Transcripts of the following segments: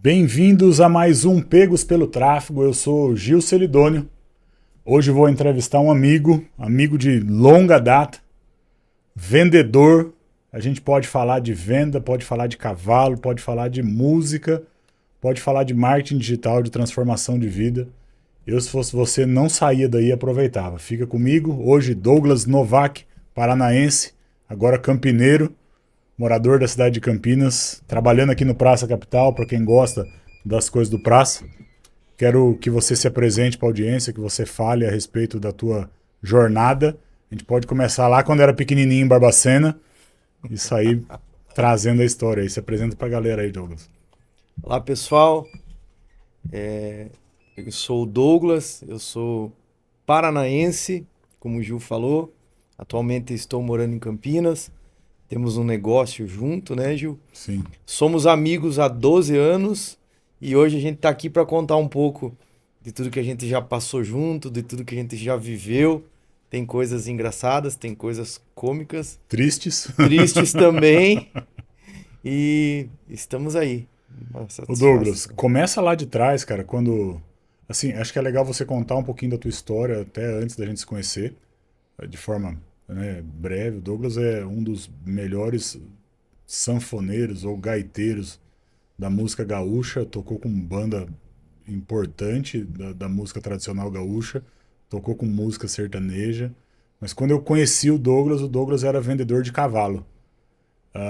Bem-vindos a mais um Pegos pelo Tráfego. Eu sou Gil Celidônio. Hoje vou entrevistar um amigo de longa data, vendedor. A gente pode falar de venda, pode falar de cavalo, pode falar de música, pode falar de marketing digital, de transformação de vida. Eu, se fosse você, não saía daí e aproveitava. Fica comigo. Hoje, Douglas Novak, paranaense, agora campineiro, morador da cidade de Campinas, trabalhando aqui no Praça Capital, para quem gosta das coisas do Praça. Quero que você se apresente para a audiência, que você fale a respeito da tua jornada. A gente pode começar lá quando era pequenininho em Barbacena e sair trazendo a história aí. Se apresenta para a galera aí, Douglas. Olá, pessoal. Eu sou o Douglas, eu sou paranaense, como o Gil falou. Atualmente estou morando em Campinas. Temos um negócio junto, né, Gil? Sim. Somos amigos há 12 anos e hoje a gente está aqui para contar um pouco de tudo que a gente já passou junto, de tudo que a gente já viveu. Tem coisas engraçadas, tem coisas cômicas, Tristes. tristes também. E estamos aí. Ô Douglas, começa lá de trás, cara, quando... Assim, acho que é legal você contar um pouquinho da tua história até antes da gente se conhecer, de forma, né, breve. O Douglas é um dos melhores sanfoneiros ou gaiteiros da música gaúcha, tocou com banda importante da música tradicional gaúcha, tocou com música sertaneja, mas quando eu conheci o Douglas era vendedor de cavalo.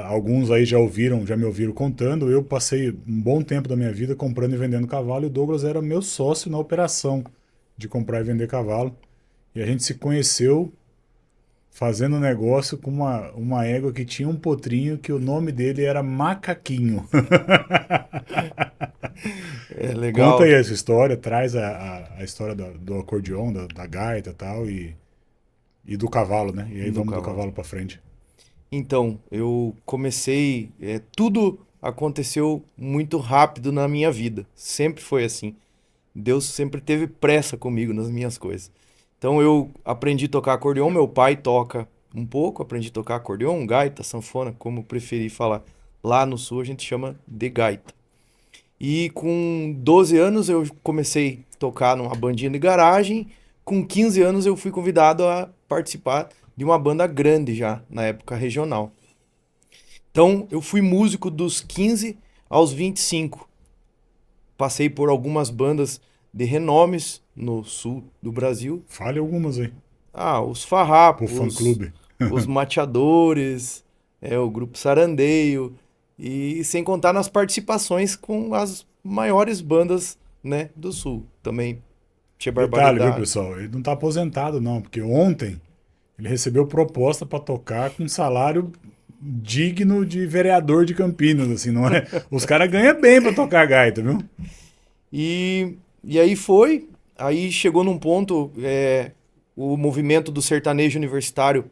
Alguns aí já me ouviram contando. Eu passei um bom tempo da minha vida comprando e vendendo cavalo, e o Douglas era meu sócio na operação de comprar e vender cavalo. E a gente se conheceu fazendo negócio com uma égua que tinha um potrinho que o nome dele era Macaquinho. É legal. Conta aí essa história, traz a história do acordeon, da gaita e tal, e do cavalo, né? E aí vamos do cavalo pra frente. Então, eu comecei. Tudo aconteceu muito rápido na minha vida. Sempre foi assim. Deus sempre teve pressa comigo nas minhas coisas. Então, eu aprendi a tocar acordeon. Meu pai toca um pouco. Aprendi a tocar acordeon, gaita, sanfona, como preferi falar. Lá no sul a gente chama de gaita. E com 12 anos eu comecei a tocar numa bandinha de garagem. Com 15 anos eu fui convidado a participar de uma banda grande já, na época regional. Então, eu fui músico dos 15 aos 25. Passei por algumas bandas de renomes no sul do Brasil. Fale algumas aí. Os Pro Farrapos, fã-clube. os Mateadores, o Grupo Sarandeio, e sem contar nas participações com as maiores bandas, né, do sul. Também tinha Detalhe, viu, Barbaridade. pessoal? Ele não tá aposentado, não, porque ontem ele recebeu proposta para tocar com um salário digno de vereador de Campinas, assim, não é? Os caras ganham bem para tocar gaita, viu? E aí foi, aí chegou num ponto, o movimento do sertanejo universitário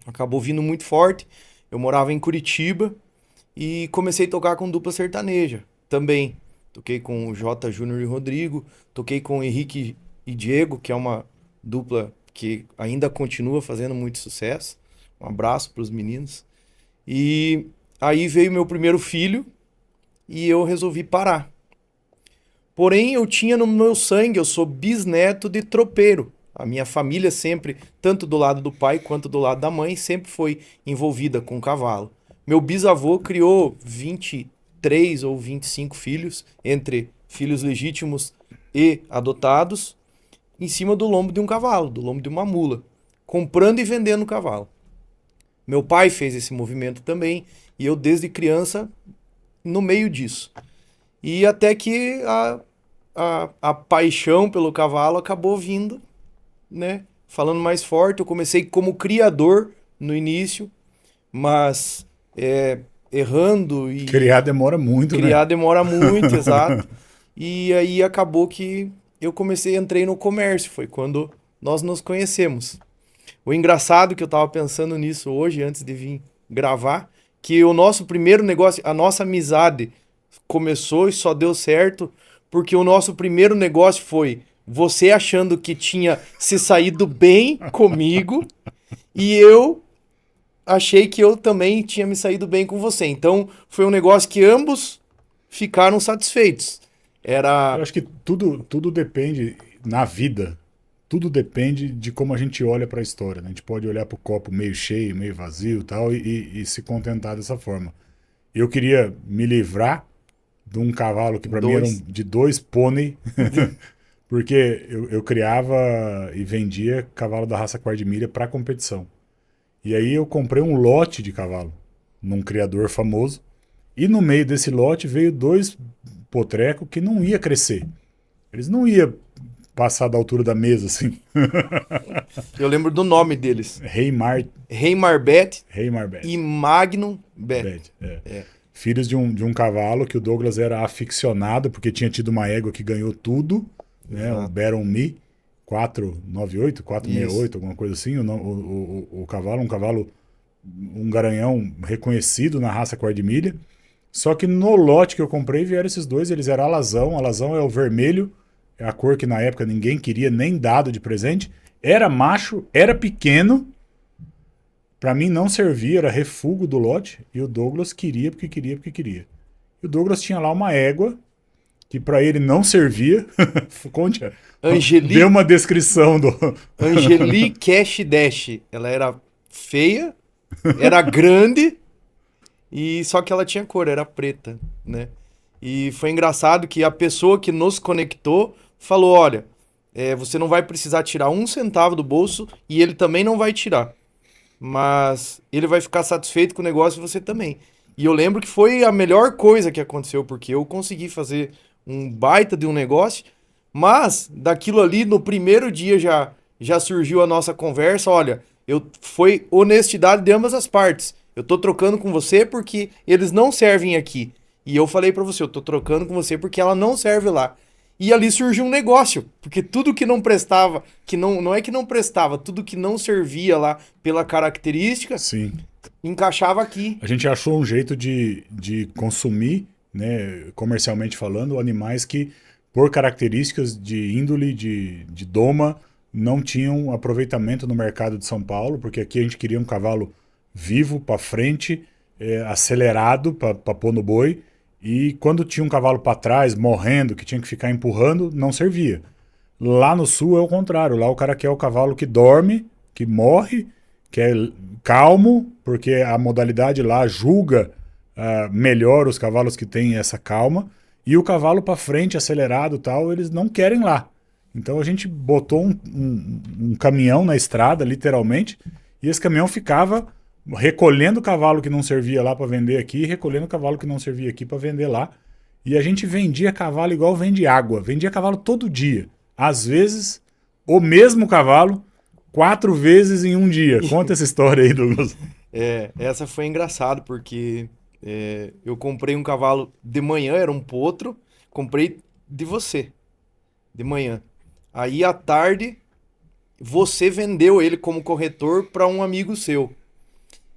acabou vindo muito forte. Eu morava em Curitiba e comecei a tocar com dupla sertaneja também. Toquei com o J. Júnior e Rodrigo, toquei com o Henrique e Diego, que é uma dupla que ainda continua fazendo muito sucesso. Um abraço para os meninos. E aí veio meu primeiro filho e eu resolvi parar. Porém, eu tinha no meu sangue, eu sou bisneto de tropeiro. A minha família sempre, tanto do lado do pai quanto do lado da mãe, sempre foi envolvida com cavalo. Meu bisavô criou 23 ou 25 filhos, entre filhos legítimos e adotados, em cima do lombo de um cavalo, do lombo de uma mula, comprando e vendendo cavalo. Meu pai fez esse movimento também, e eu desde criança no meio disso. E até que a paixão pelo cavalo acabou vindo, né? Falando mais forte, eu comecei como criador no início, mas errando e Criar demora muito, né? criar demora muito, exato. E aí acabou que eu entrei no comércio, foi quando nós nos conhecemos. O engraçado que eu tava pensando nisso hoje, antes de vir gravar, que o nosso primeiro negócio, a nossa amizade começou e só deu certo porque o nosso primeiro negócio foi você achando que tinha se saído bem comigo e eu achei que eu também tinha me saído bem com você. Então foi um negócio que ambos ficaram satisfeitos. Era... Eu acho que tudo depende, na vida, tudo depende de como a gente olha para a história, né? A gente pode olhar para o copo meio cheio, meio vazio e tal, e se contentar dessa forma. Eu queria me livrar de um cavalo que para mim eram de 2 pônei, porque eu criava e vendia cavalo da raça Quardimilha para competição. E aí eu comprei um lote de cavalo num criador famoso, e no meio desse lote veio 2 potreco que não ia crescer. Eles não iam passar da altura da mesa, assim. Eu lembro do nome deles. Rei Marbet e Magnum Bet. Filhos de um cavalo que o Douglas era aficionado, porque tinha tido uma égua que ganhou tudo, né? Um Baron Me, 498, 468, alguma coisa assim. O cavalo, um garanhão reconhecido na raça Quardimilha. Só que no lote que eu comprei vieram esses 2, eles eram alazão. Alazão é o vermelho, é a cor que na época ninguém queria, nem dado de presente. Era macho, era pequeno. Pra mim não servia, era refúgio do lote. E o Douglas queria porque queria. E o Douglas tinha lá uma égua, que pra ele não servia. Conte, deu uma descrição do... Angeli Cash Dash. Ela era feia, era grande... E só que ela tinha cor, era preta, né? E foi engraçado que a pessoa que nos conectou falou, olha, você não vai precisar tirar 1 centavo do bolso e ele também não vai tirar. Mas ele vai ficar satisfeito com o negócio e você também. E eu lembro que foi a melhor coisa que aconteceu, porque eu consegui fazer um baita de um negócio, mas daquilo ali, no primeiro dia já surgiu a nossa conversa, olha, foi honestidade de ambas as partes. Eu tô trocando com você porque eles não servem aqui. E eu falei pra você, eu tô trocando com você porque ela não serve lá. E ali surgiu um negócio, porque tudo que não prestava, que não é que não prestava, tudo que não servia lá pela característica, sim, encaixava aqui. A gente achou um jeito de consumir, né, comercialmente falando, animais que, por características de índole, de doma, não tinham aproveitamento no mercado de São Paulo, porque aqui a gente queria um cavalo vivo, para frente, acelerado para pôr no boi, e quando tinha um cavalo para trás, morrendo, que tinha que ficar empurrando, não servia. Lá no sul é o contrário, lá o cara quer o cavalo que dorme, que morre, que é calmo, porque a modalidade lá julga melhor os cavalos que têm essa calma, e o cavalo para frente, acelerado e tal, eles não querem lá. Então a gente botou um caminhão na estrada, literalmente, e esse caminhão ficava recolhendo o cavalo que não servia lá para vender aqui, recolhendo o cavalo que não servia aqui para vender lá. E a gente vendia cavalo igual vende água. Vendia cavalo todo dia. Às vezes, o mesmo cavalo, 4 vezes em um dia. Conta essa história aí, Douglas. Essa foi engraçado, porque eu comprei um cavalo de manhã, era um potro, comprei de você, de manhã. Aí, à tarde, você vendeu ele como corretor para um amigo seu.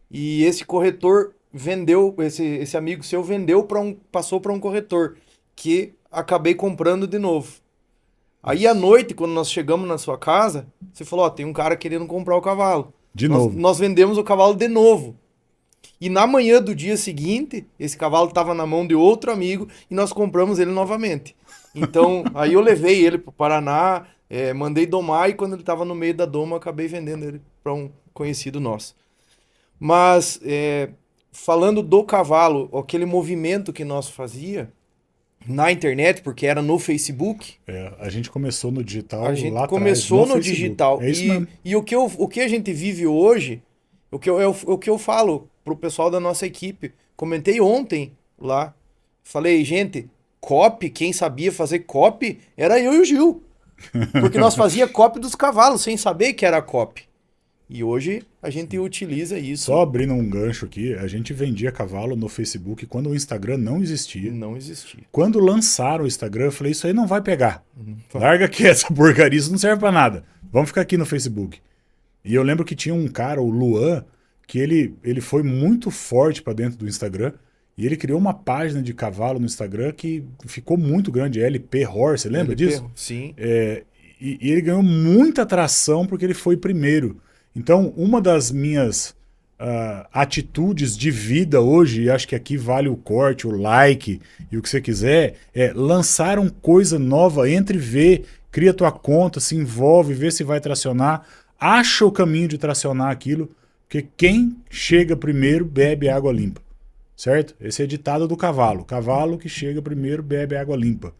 E esse corretor vendeu, esse amigo seu vendeu passou para um corretor, que acabei comprando de novo. Aí à noite, quando nós chegamos na sua casa, você falou, tem um cara querendo comprar o cavalo. De novo. Nós vendemos o cavalo de novo. E na manhã do dia seguinte, esse cavalo estava na mão de outro amigo e nós compramos ele novamente. Então, aí eu levei ele para o Paraná, mandei domar, e quando ele estava no meio da doma, eu acabei vendendo ele para um conhecido nosso. Mas, falando do cavalo, aquele movimento que nós fazia na internet, porque era no Facebook. A gente começou no digital. A gente começou no digital. É isso mesmo. E o que a gente vive hoje, o que eu falo pro pessoal da nossa equipe, comentei ontem lá, falei, gente, copy, quem sabia fazer copy era eu e o Gil. Porque nós fazia copy dos cavalos, sem saber que era copy. E hoje a gente utiliza isso. Só abrindo um gancho aqui, a gente vendia cavalo no Facebook quando o Instagram não existia. Não existia. Quando lançaram o Instagram, eu falei, isso aí não vai pegar. Larga aqui essa porcaria, isso não serve pra nada. Vamos ficar aqui no Facebook. E eu lembro que tinha um cara, o Luan, que ele foi muito forte pra dentro do Instagram, e ele criou uma página de cavalo no Instagram que ficou muito grande, LP Horse, você lembra disso? Sim. E ele ganhou muita atração porque ele foi primeiro. Então, uma das minhas atitudes de vida hoje, e acho que aqui vale o corte, o like e o que você quiser, lançaram coisa nova, entre e vê, cria tua conta, se envolve, vê se vai tracionar, acha o caminho de tracionar aquilo, porque quem chega primeiro bebe água limpa, certo? Esse é ditado do cavalo. Cavalo que chega primeiro bebe água limpa.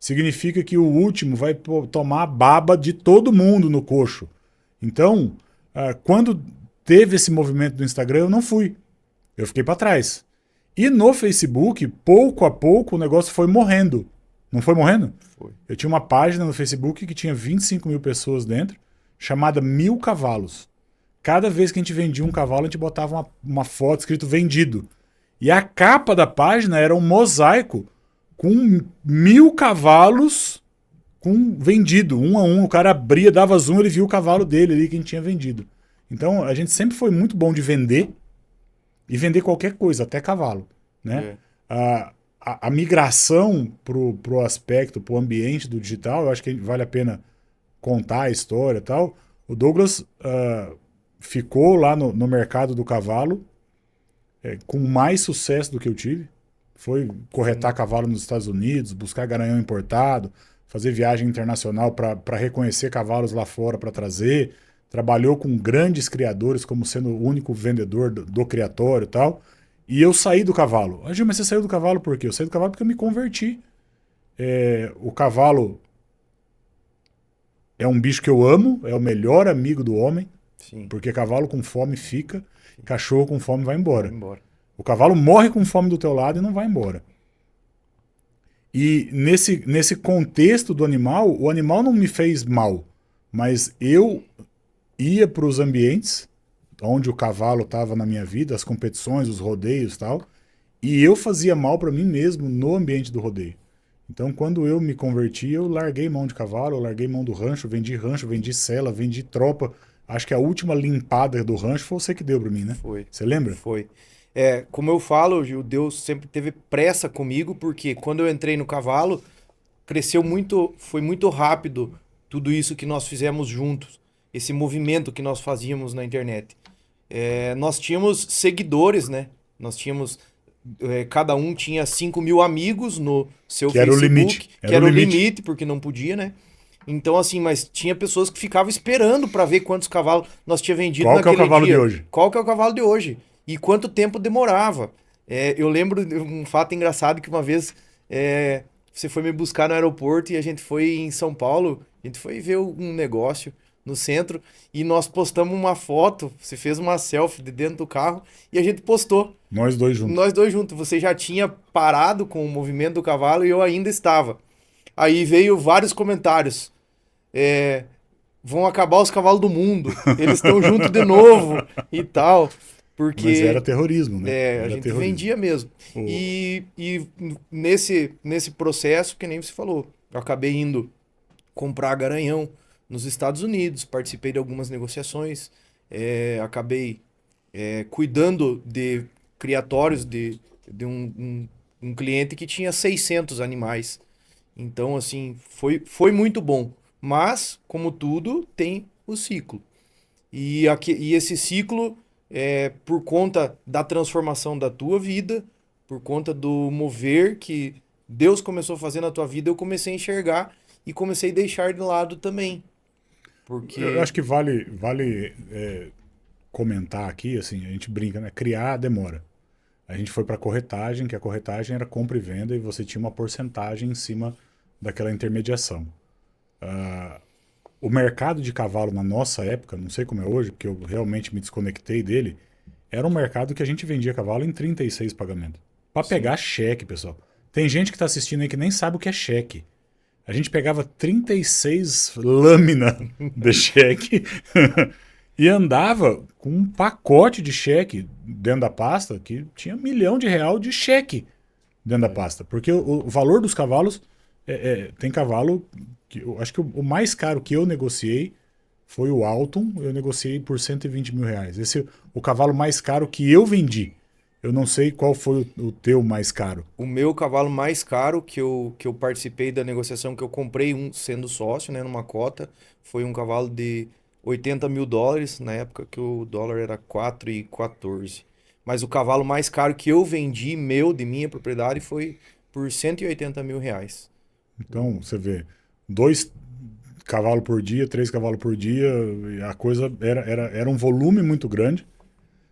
Significa que o último vai tomar a baba de todo mundo no coxo. Então, quando teve esse movimento do Instagram, eu não fui. Eu fiquei para trás. E no Facebook, pouco a pouco, o negócio foi morrendo. Não foi morrendo? Foi. Eu tinha uma página no Facebook que tinha 25 mil pessoas dentro, chamada 1000 Cavalos. Cada vez que a gente vendia um cavalo, a gente botava uma foto escrito vendido. E a capa da página era um mosaico com 1000 cavalos com vendido, um a um. O cara abria, dava zoom, ele via o cavalo dele ali que a gente tinha vendido. Então, a gente sempre foi muito bom de vender e vender qualquer coisa, até cavalo, né? A migração pro aspecto, pro ambiente do digital, eu acho que vale a pena contar a história e tal. O Douglas ficou lá no mercado do cavalo com mais sucesso do que eu tive. Foi corretar cavalo nos Estados Unidos, buscar garanhão importado, fazer viagem internacional para reconhecer cavalos lá fora para trazer. Trabalhou com grandes criadores, como sendo o único vendedor do criatório e tal. E eu saí do cavalo. Gil, mas você saiu do cavalo por quê? Eu saí do cavalo porque eu me converti. O cavalo é um bicho que eu amo, é o melhor amigo do homem. Sim. Porque cavalo com fome fica, cachorro com fome vai embora. Vai embora. O cavalo morre com fome do teu lado e não vai embora. E nesse contexto do animal, o animal não me fez mal, mas eu ia para os ambientes onde o cavalo estava na minha vida, as competições, os rodeios e tal, e eu fazia mal para mim mesmo no ambiente do rodeio. Então, quando eu me converti, eu larguei mão de cavalo, eu larguei mão do rancho, vendi cela, vendi tropa. Acho que a última limpada do rancho foi você que deu para mim, né? Foi. Você lembra? Foi. Como eu falo, Gil, Deus sempre teve pressa comigo, porque quando eu entrei no cavalo, cresceu muito, foi muito rápido tudo isso que nós fizemos juntos, esse movimento que nós fazíamos na internet. Nós tínhamos seguidores, né? Nós tínhamos, cada um tinha 5 mil amigos no seu Que era o Facebook, limite. que era o limite, porque não podia, né? Então, assim, mas tinha pessoas que ficavam esperando para ver quantos cavalos nós tinha vendido Qual que é o cavalo dia. de hoje? Qual que é o cavalo de hoje? E quanto tempo demorava. Eu lembro de um fato engraçado que uma vez você foi me buscar no aeroporto e a gente foi em São Paulo, a gente foi ver um negócio no centro e nós postamos uma foto, você fez uma selfie de dentro do carro e a gente postou. Nós dois juntos. Nós dois juntos. Você já tinha parado com o movimento do cavalo e eu ainda estava. Aí veio vários comentários. Vão acabar os cavalos do mundo. Eles estão juntos de novo e tal. Porque Mas era terrorismo, né? a gente vendia mesmo. E nesse processo, que nem você falou, eu acabei indo comprar garanhão nos Estados Unidos, participei de algumas negociações, acabei cuidando de criatórios de um cliente que tinha 600 animais. Então, assim, foi muito bom. Mas, como tudo, tem o ciclo. E esse ciclo, por conta da transformação da tua vida, por conta do mover que Deus começou a fazer na tua vida, eu comecei a enxergar e comecei a deixar de lado também. Porque... Eu acho que vale comentar aqui, assim, a gente brinca, né? Criar demora. A gente foi para corretagem, que a corretagem era compra e venda, e você tinha uma porcentagem em cima daquela intermediação. O mercado de cavalo na nossa época, não sei como é hoje, porque eu realmente me desconectei dele, era um mercado que a gente vendia cavalo em 36 pagamentos. Para pegar cheque, pessoal. Tem gente que está assistindo aí que nem sabe o que é cheque. A gente pegava 36 lâminas de cheque e andava com um pacote de cheque dentro da pasta que tinha R$ 1 milhão de cheque dentro da pasta. Porque o valor dos cavalos, tem cavalo que eu acho que o mais caro que eu negociei foi o Alton, eu negociei por R$ 120 mil. Esse é o cavalo mais caro que eu vendi. Eu não sei qual foi o teu mais caro. O meu cavalo mais caro que eu participei da negociação, que eu comprei sendo sócio, né, numa cota, foi um cavalo de 80 mil dólares, na época que o dólar era 4,14. Mas o cavalo mais caro que eu vendi, de minha propriedade, foi por 180 mil reais. Então, você vê, 2 cavalos por dia, 3 cavalos por dia, e a coisa era um volume muito grande.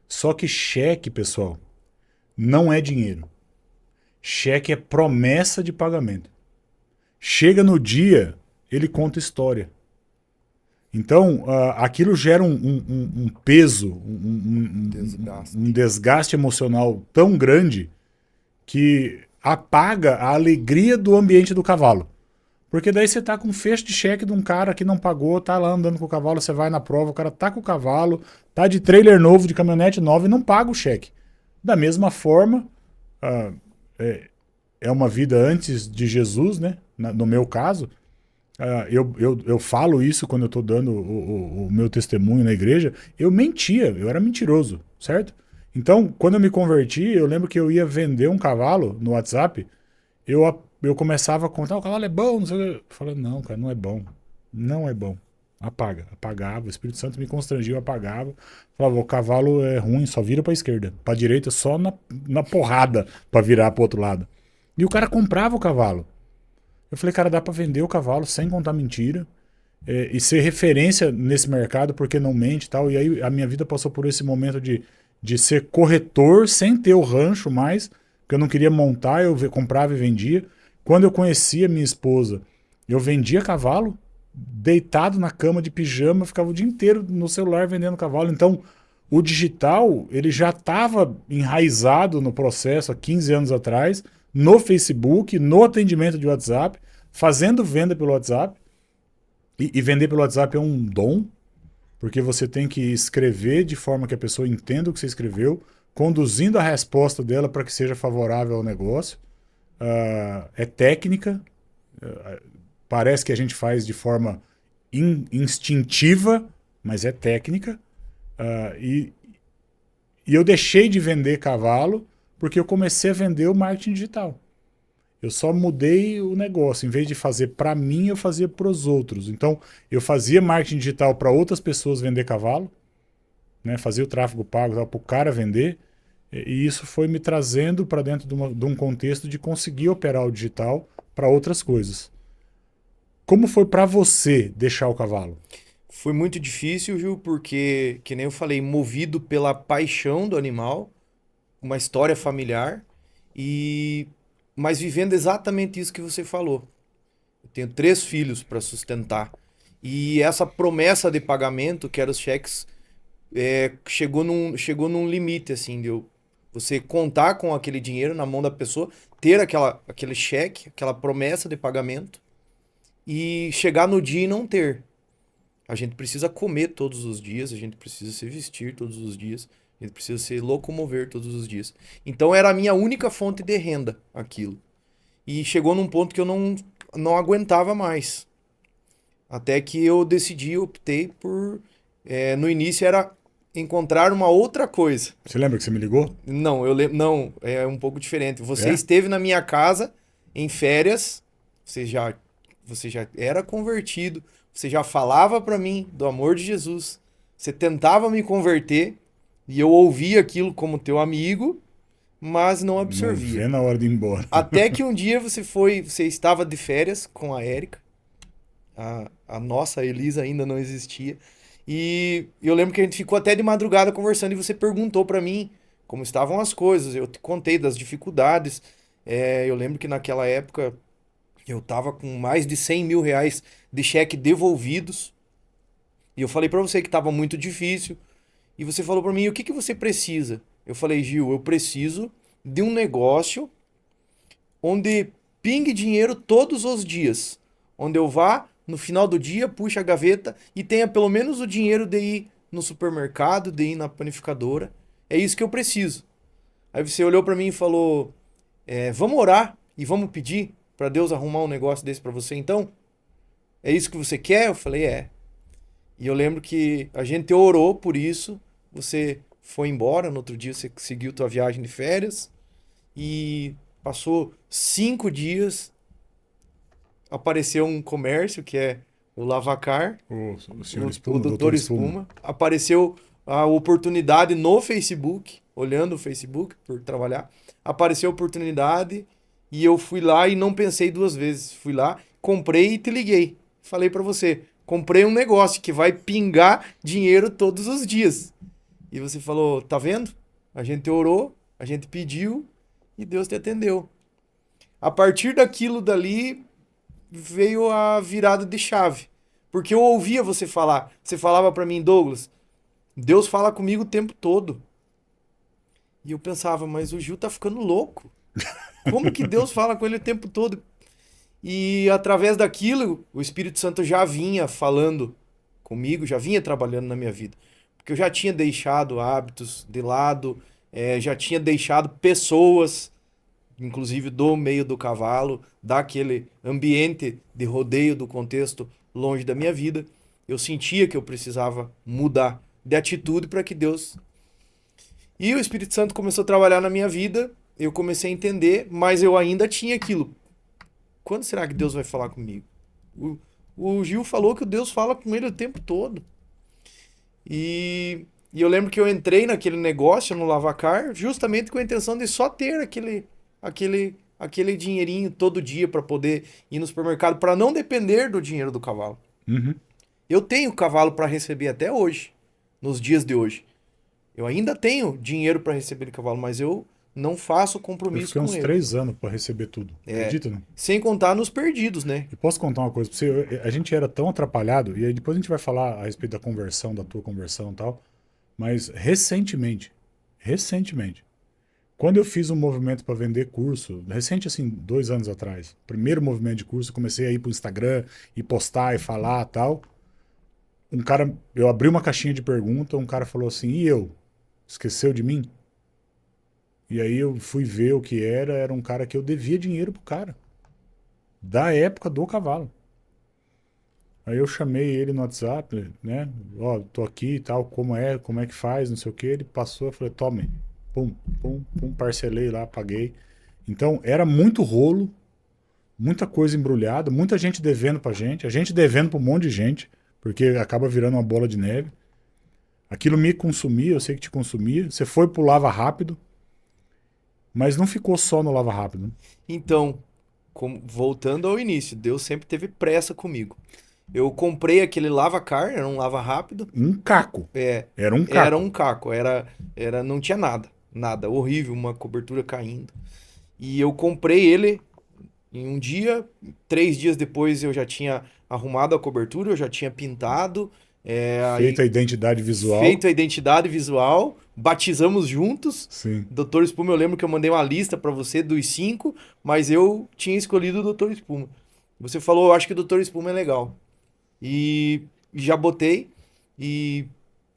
Só que cheque, pessoal, não é dinheiro. Cheque é promessa de pagamento. Chega no dia, ele conta história. Então, aquilo gera um peso, um desgaste emocional tão grande que apaga a alegria do ambiente do cavalo. Porque daí você tá com um fecho de cheque de um cara que não pagou, tá lá andando com o cavalo, você vai na prova, o cara tá com o cavalo, tá de trailer novo, de caminhonete nova e não paga o cheque. Da mesma forma, ah, é uma vida antes de Jesus, né? No meu caso, eu falo isso quando eu tô dando o meu testemunho na igreja, eu mentia, eu era mentiroso, certo? Então, quando eu me converti, eu lembro que eu ia vender um cavalo no WhatsApp, eu começava a contar, o cavalo é bom, não sei o que. Eu falei, não, cara, não é bom. Não é bom. Apaga. Apagava. O Espírito Santo me constrangiu, apagava. Falava, o cavalo é ruim, só vira pra esquerda. Pra direita, só na porrada pra virar pro outro lado. E o cara comprava o cavalo. Eu falei, cara, dá pra vender o cavalo sem contar mentira. E ser referência nesse mercado, porque não mente e tal. E aí a minha vida passou por esse momento de ser corretor sem ter o rancho mais, porque eu não queria montar, eu comprava e vendia. Quando eu conhecia minha esposa, eu vendia cavalo, deitado na cama de pijama, ficava o dia inteiro no celular vendendo cavalo. Então, o digital, ele já estava enraizado no processo há 15 anos atrás, no Facebook, no atendimento de WhatsApp, fazendo venda pelo WhatsApp. E vender pelo WhatsApp é um dom, porque você tem que escrever de forma que a pessoa entenda o que você escreveu, conduzindo a resposta dela para que seja favorável ao negócio. É técnica, parece que a gente faz de forma instintiva, mas é técnica. E eu deixei de vender cavalo porque eu comecei a vender o marketing digital. Eu só mudei o negócio. Em vez de fazer para mim, eu fazia para os outros. Então, eu fazia marketing digital para outras pessoas vender cavalo, né? Fazia o tráfego pago para o cara vender. E isso foi me trazendo para dentro de um contexto de conseguir operar o digital para outras coisas. Como foi para você deixar o cavalo? Foi muito difícil, Gil, porque, que nem eu falei, movido pela paixão do animal, uma história familiar, e mas vivendo exatamente isso que você falou. Eu tenho 3 filhos para sustentar. E essa promessa de pagamento, que eram os cheques, chegou num limite, assim, você contar com aquele dinheiro na mão da pessoa, ter aquele cheque, aquela promessa de pagamento, e chegar no dia e não ter. A gente precisa comer todos os dias, a gente precisa se vestir todos os dias, a gente precisa se locomover todos os dias. Então era a minha única fonte de renda, aquilo. E chegou num ponto que eu não aguentava mais. Até que eu optei por... no início era encontrar uma outra coisa. Você lembra que você me ligou? Não, não, é um pouco diferente. Você É? esteve na minha casa em férias, você já era convertido, você já falava para mim do amor de Jesus, você tentava me converter e eu ouvia aquilo como teu amigo, mas não Não absorvia. vê na hora de ir embora. Até que um dia você estava de férias com a Érica, a nossa Elisa ainda não existia, e eu lembro que a gente ficou até de madrugada conversando e você perguntou para mim como estavam as coisas, eu te contei das dificuldades. Eu lembro que naquela época eu tava com mais de 100 mil reais de cheque devolvidos. E eu falei pra você que tava muito difícil. E você falou pra mim, o que que você precisa? Eu falei, Gil, eu preciso de um negócio onde pingue dinheiro todos os dias. Onde eu vá, no final do dia, puxe a gaveta e tenha pelo menos o dinheiro de ir no supermercado, de ir na panificadora. É isso que eu preciso. Aí você olhou pra mim e falou, vamos orar e vamos pedir pra Deus arrumar um negócio desse pra você então? É isso que você quer? Eu falei, é. E eu lembro que a gente orou por isso, você foi embora, no outro dia você seguiu tua viagem de férias e passou 5 dias, apareceu um comércio que é o Lavacar, O senhor o Espuma, o Doutor doutor Espuma. Espuma. Apareceu a oportunidade no Facebook, olhando o Facebook por trabalhar. Apareceu a oportunidade e eu fui lá e não pensei duas vezes. Fui lá, comprei e te liguei. Falei pra você, comprei um negócio que vai pingar dinheiro todos os dias. E você falou, tá vendo? A gente orou, a gente pediu e Deus te atendeu. A partir daquilo dali veio a virada de chave. Porque eu ouvia você falar. Você falava pra mim, Douglas, Deus fala comigo o tempo todo. E eu pensava, mas o Gil tá ficando louco. Como que Deus fala com ele o tempo todo? E através daquilo, o Espírito Santo já vinha falando comigo, já vinha trabalhando na minha vida. Porque eu já tinha deixado hábitos de lado, já tinha deixado pessoas, inclusive do meio do cavalo, daquele ambiente de rodeio do contexto longe da minha vida. Eu sentia que eu precisava mudar de atitude para que Deus. E o Espírito Santo começou a trabalhar na minha vida, eu comecei a entender, mas eu ainda tinha aquilo. Quando será que Deus vai falar comigo? O, o Gil falou que Deus fala com ele o tempo todo. E eu lembro que eu entrei naquele negócio no Lavacar justamente com a intenção de só ter aquele dinheirinho todo dia para poder ir no supermercado, para não depender do dinheiro do cavalo. Uhum. Eu tenho cavalo para receber até hoje, nos dias de hoje. Eu ainda tenho dinheiro para receber de cavalo, mas eu não faço Eu compromisso fiquei com uns ele. 3 anos pra receber tudo. Acredita, não? Sem contar nos perdidos, né? E posso contar uma coisa pra você? A gente era tão atrapalhado, e aí depois a gente vai falar a respeito da conversão, da tua conversão e tal, mas recentemente, quando eu fiz um movimento para vender curso, recente assim, 2 anos atrás, primeiro movimento de curso, eu comecei a ir pro Instagram e postar e falar tal. Eu abri uma caixinha de pergunta, um cara falou assim, e eu? Esqueceu de mim? E aí eu fui ver o que era um cara que eu devia dinheiro pro cara, da época do cavalo. Aí eu chamei ele no WhatsApp, né? Ó, tô aqui e tal, como é que faz, não sei o que. Ele passou, eu falei, tome. Pum, pum, pum, parcelei lá, paguei. Então, era muito rolo, muita coisa embrulhada, muita gente devendo pra gente, a gente devendo pra um monte de gente, porque acaba virando uma bola de neve. Aquilo me consumia, eu sei que te consumia. Você foi pro Lava Rápido, mas não ficou só no Lava Rápido, né? Então, voltando ao início, Deus sempre teve pressa comigo. Eu comprei aquele Lavacar, era um lava rápido. Um caco. É, Era um era caco. um caco, não tinha nada, horrível, uma cobertura caindo. E eu comprei ele em um dia, 3 dias depois eu já tinha arrumado a cobertura, eu já tinha pintado, aí Feita a identidade visual. feito a identidade visual, batizamos juntos. Sim. Doutor Espuma, eu lembro que eu mandei uma lista pra você dos 5, mas eu tinha escolhido o Doutor Espuma. Você falou, eu acho que o Doutor Espuma é legal. E já botei e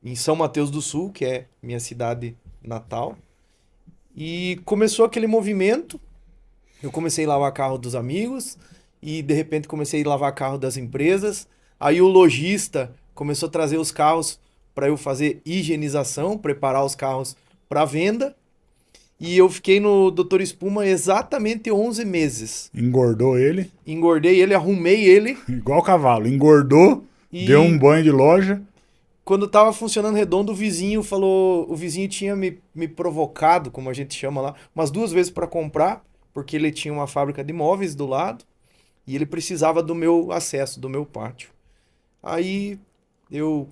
em São Mateus do Sul, que é minha cidade natal. E começou aquele movimento. Eu comecei a lavar carro dos amigos e de repente comecei a lavar carro das empresas. Aí o lojista começou a trazer os carros para eu fazer higienização, preparar os carros para venda. E eu fiquei no Doutor Espuma exatamente 11 meses. Engordou ele, Engordei ele, arrumei ele igual cavalo. Engordou, e deu um banho de loja. quando tava funcionando redondo, o vizinho falou, o vizinho tinha me provocado, como a gente chama lá, umas 2 vezes para comprar, porque ele tinha uma fábrica de móveis do lado e ele precisava do meu acesso, do meu pátio. Aí eu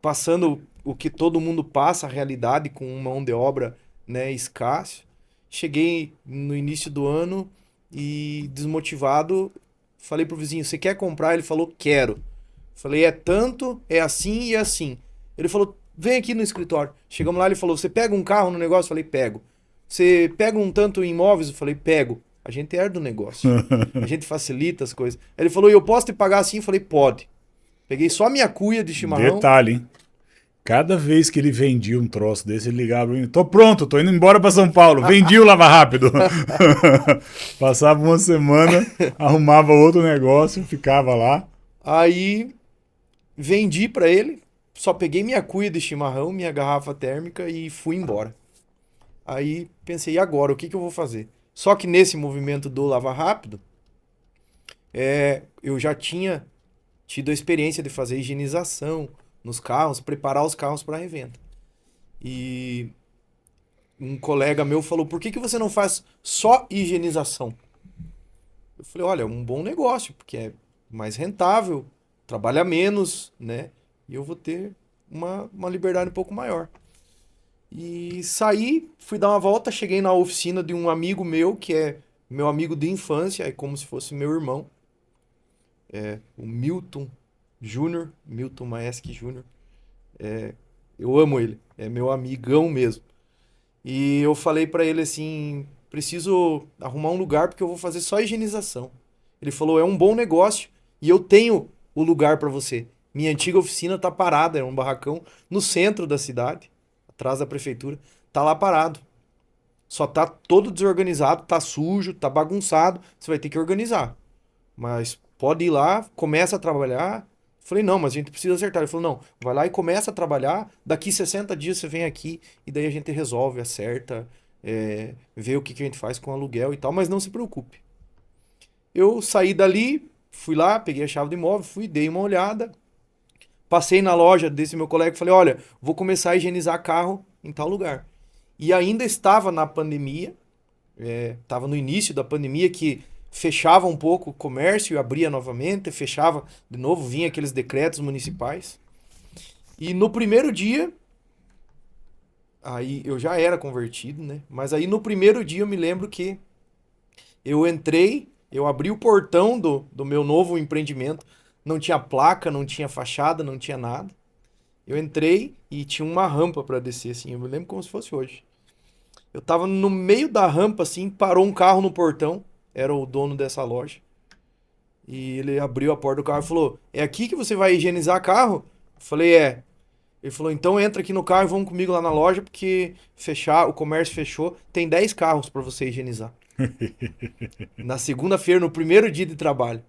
passando o que todo mundo passa, a realidade com mão de obra, né, escassa. Cheguei no início do ano e desmotivado, falei pro vizinho, você quer comprar? Ele falou, quero. Falei, é tanto, é assim e é assim. Ele falou, vem aqui no escritório. Chegamos lá, ele falou, você pega um carro no negócio? Eu falei, pego. Você pega um tanto em imóveis? Eu falei, pego. A gente herda o negócio. A gente facilita as coisas. Ele falou, e eu posso te pagar assim? Eu falei, pode. Peguei só a minha cuia de chimarrão. Detalhe, hein? Cada vez que ele vendia um troço desse, ele ligava pra mim, tô pronto, tô indo embora pra São Paulo, vendi o Lava Rápido. Passava uma semana, arrumava outro negócio, ficava lá. Aí vendi pra ele, só peguei minha cuia de chimarrão, minha garrafa térmica e fui embora. Aí pensei, e agora, o que que eu vou fazer? Só que nesse movimento do Lava Rápido, eu já tinha tido a experiência de fazer higienização nos carros, preparar os carros para revenda. E um colega meu falou, por que que você não faz só higienização? Eu falei, olha, é um bom negócio, porque é mais rentável, trabalha menos, né? E eu vou ter uma liberdade um pouco maior. E saí, fui dar uma volta, cheguei na oficina de um amigo meu, que é meu amigo de infância, é como se fosse meu irmão, o Milton Júnior, Milton Maeski Júnior. Eu amo ele, é meu amigão mesmo. E eu falei pra ele assim, preciso arrumar um lugar porque eu vou fazer só higienização. Ele falou, é um bom negócio e eu tenho o lugar pra você. Minha antiga oficina tá parada, é um barracão no centro da cidade, atrás da prefeitura, tá lá parado. Só tá todo desorganizado, tá sujo, tá bagunçado, você vai ter que organizar. Mas pode ir lá, começa a trabalhar. Falei, não, mas a gente precisa acertar. Ele falou, não, vai lá e começa a trabalhar, daqui 60 dias você vem aqui e daí a gente resolve, acerta, vê o que que a gente faz com o aluguel e tal, mas não se preocupe. Eu saí dali, fui lá, peguei a chave do imóvel, fui, dei uma olhada, passei na loja desse meu colega e falei, olha, vou começar a higienizar carro em tal lugar. E ainda estava na pandemia, estava no início da pandemia que fechava um pouco o comércio e abria novamente, fechava de novo, vinha aqueles decretos municipais. E no primeiro dia, aí eu já era convertido, né? Mas aí no primeiro dia eu me lembro que eu entrei, eu abri o portão do meu novo empreendimento, não tinha placa, não tinha fachada, não tinha nada. Eu entrei e tinha uma rampa para descer, assim, eu me lembro como se fosse hoje. Eu tava no meio da rampa, assim, parou um carro no portão, era o dono dessa loja. E ele abriu a porta do carro e falou: é aqui que você vai higienizar carro? Eu falei: é. Ele falou: então entra aqui no carro e vamos comigo lá na loja, porque o comércio fechou, tem 10 carros para você higienizar. Na segunda-feira, no primeiro dia de trabalho.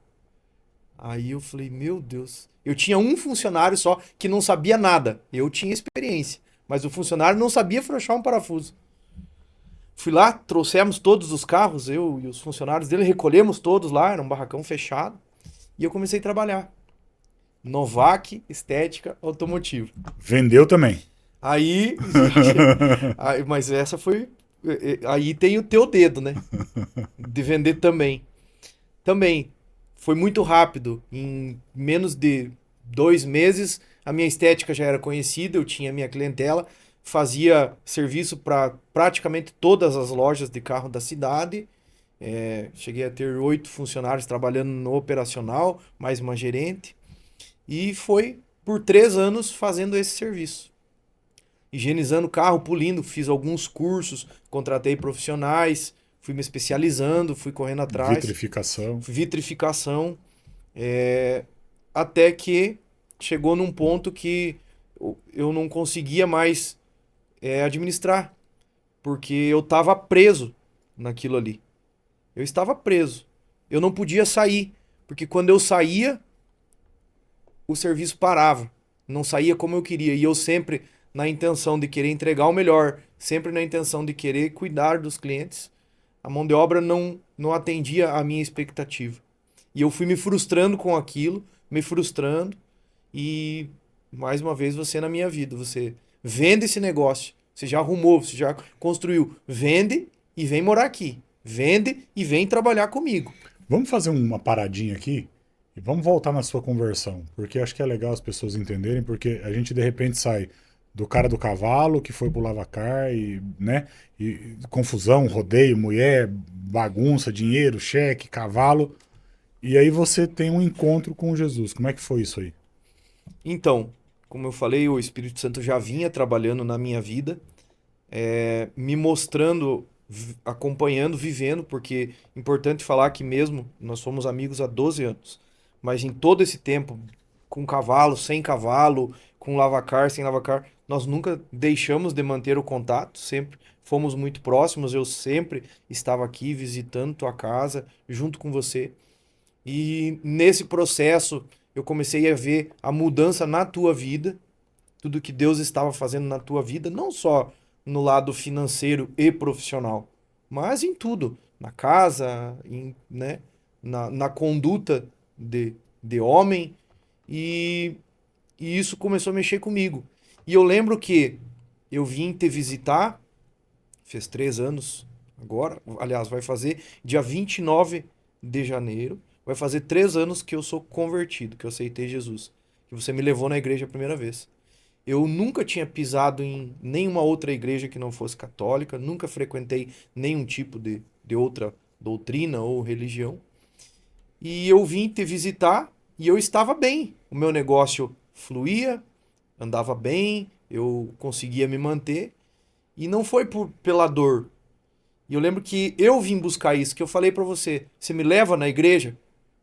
Aí eu falei: meu Deus. Eu tinha um funcionário só que não sabia nada. Eu tinha experiência, mas o funcionário não sabia afrouxar um parafuso. Fui lá, trouxemos todos os carros, eu e os funcionários dele, recolhemos todos lá, era um barracão fechado, e eu comecei a trabalhar. Novak Estética Automotiva. Vendeu também. Aí, mas essa foi, aí tem o teu dedo, né? De vender também. Também foi muito rápido, em menos de 2 meses a minha estética já era conhecida, eu tinha minha clientela, fazia serviço para praticamente todas as lojas de carro da cidade. Cheguei a ter 8 funcionários trabalhando no operacional, mais uma gerente. E foi por 3 anos fazendo esse serviço. Higienizando o carro, polindo, fiz alguns cursos, contratei profissionais, fui me especializando, fui correndo atrás. Vitrificação. Vitrificação, até que chegou num ponto que eu não conseguia mais administrar, porque eu estava preso naquilo ali. Eu estava preso. Eu não podia sair, porque quando eu saía, o serviço parava. Não saía como eu queria. E eu sempre na intenção de querer entregar o melhor, sempre na intenção de querer cuidar dos clientes, a mão de obra não atendia a minha expectativa. E eu fui me frustrando com aquilo, me frustrando, e mais uma vez você na minha vida, você vende esse negócio, você já arrumou, você já construiu, vende e vem morar aqui. Vende e vem trabalhar comigo. Vamos fazer uma paradinha aqui e vamos voltar na sua conversão, porque acho que é legal as pessoas entenderem, porque a gente de repente sai do cara do cavalo que foi pro lavacar e, né, e confusão, rodeio, mulher, bagunça, dinheiro, cheque, cavalo, e aí você tem um encontro com Jesus. Como é que foi isso aí? Então, como eu falei, o Espírito Santo já vinha trabalhando na minha vida, me mostrando, acompanhando, vivendo, porque é importante falar que mesmo nós fomos amigos há 12 anos, mas em todo esse tempo, com cavalo, sem cavalo, com lavacar, sem lavacar, nós nunca deixamos de manter o contato, sempre fomos muito próximos, eu sempre estava aqui visitando tua casa, junto com você. E nesse processo eu comecei a ver a mudança na tua vida, tudo que Deus estava fazendo na tua vida, não só no lado financeiro e profissional, mas em tudo, na casa, né, na conduta de homem. E, e isso começou a mexer comigo. E eu lembro que eu vim te visitar, fez 3 anos agora, aliás, vai fazer dia 29 de janeiro, vai fazer 3 anos que eu sou convertido, que eu aceitei Jesus, que você me levou na igreja a primeira vez. Eu nunca tinha pisado em nenhuma outra igreja que não fosse católica, nunca frequentei nenhum tipo de outra doutrina ou religião. E eu vim te visitar e eu estava bem. O meu negócio fluía, andava bem, eu conseguia me manter. E não foi pela dor. E eu lembro que eu vim buscar isso, que eu falei pra você. Você me leva na igreja?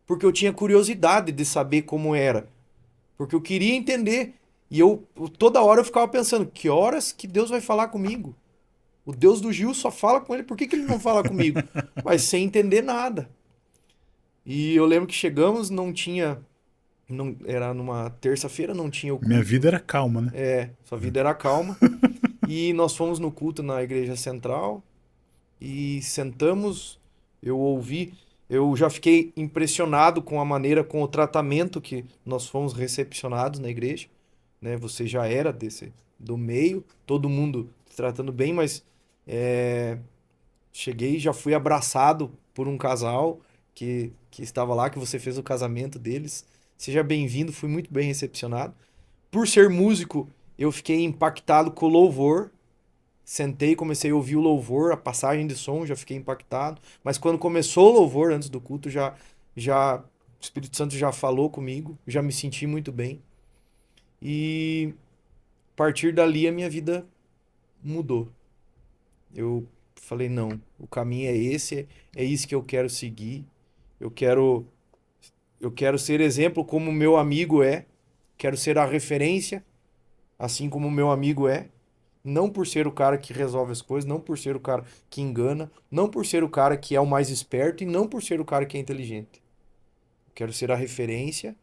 Porque eu tinha curiosidade de saber como era. Porque eu queria entender. E toda hora eu ficava pensando, que horas que Deus vai falar comigo? O Deus do Gil só fala com ele, por que ele não fala comigo? Mas sem entender nada. E eu lembro que chegamos, não tinha. Não, era numa terça-feira, não tinha o Minha culto. vida era calma, né? Sua vida era calma. E nós fomos no culto na igreja central e sentamos, eu ouvi, eu já fiquei impressionado com a maneira, com o tratamento que nós fomos recepcionados na igreja, né? Você já era do meio, todo mundo te tratando bem, mas é, cheguei, já fui abraçado por um casal que estava lá, que você fez o casamento deles. Seja bem-vindo, fui muito bem recepcionado. Por ser músico, eu fiquei impactado com o louvor. Sentei, comecei a ouvir o louvor, a passagem de som, já fiquei impactado. Mas quando começou o louvor, antes do culto, o Espírito Santo já falou comigo, já me senti muito bem. E a partir dali a minha vida mudou. Eu falei, não, o caminho é esse, é isso que eu quero seguir. Eu quero, eu quero ser exemplo como meu amigo é. Quero ser a referência, assim como meu amigo é. Não por ser o cara que resolve as coisas, não por ser o cara que engana, não por ser o cara que é o mais esperto e não por ser o cara que é inteligente. Quero ser a referência,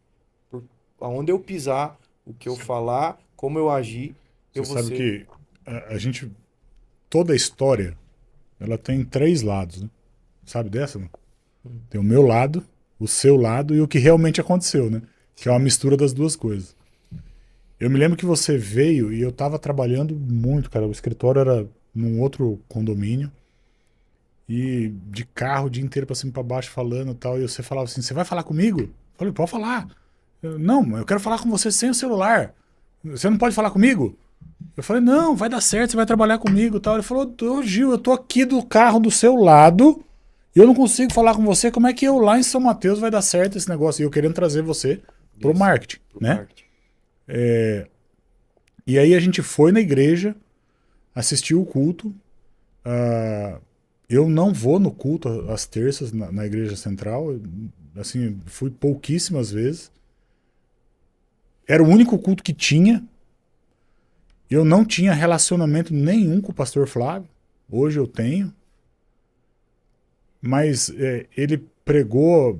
por aonde eu pisar, o que eu falar, como eu agir, eu Você vou sabe ser. que a gente, toda a história, ela tem 3 lados, né? Sabe dessa, não? Tem o meu lado, o seu lado e o que realmente aconteceu, né? Que é uma mistura das duas coisas. Eu me lembro que você veio e eu tava trabalhando muito, cara. O escritório era num outro condomínio. E de carro o dia inteiro pra cima e pra baixo falando e tal. E você falava assim, você vai falar comigo? Eu falei, pode falar. Não, eu quero falar com você sem o celular. Você não pode falar comigo? Eu falei, não, vai dar certo, você vai trabalhar comigo e tal. Ele falou, ô Gil, eu tô aqui do carro do seu lado e eu não consigo falar com você. Como é que eu lá em São Mateus vai dar certo esse negócio? E eu querendo trazer você pro Isso, marketing, pro né? marketing. E aí a gente foi na igreja, assistiu o culto. Eu não vou no culto às terças na igreja central. Assim, fui pouquíssimas vezes. Era o único culto que tinha. Eu não tinha relacionamento nenhum com o pastor Flávio. Hoje eu tenho. Mas ele pregou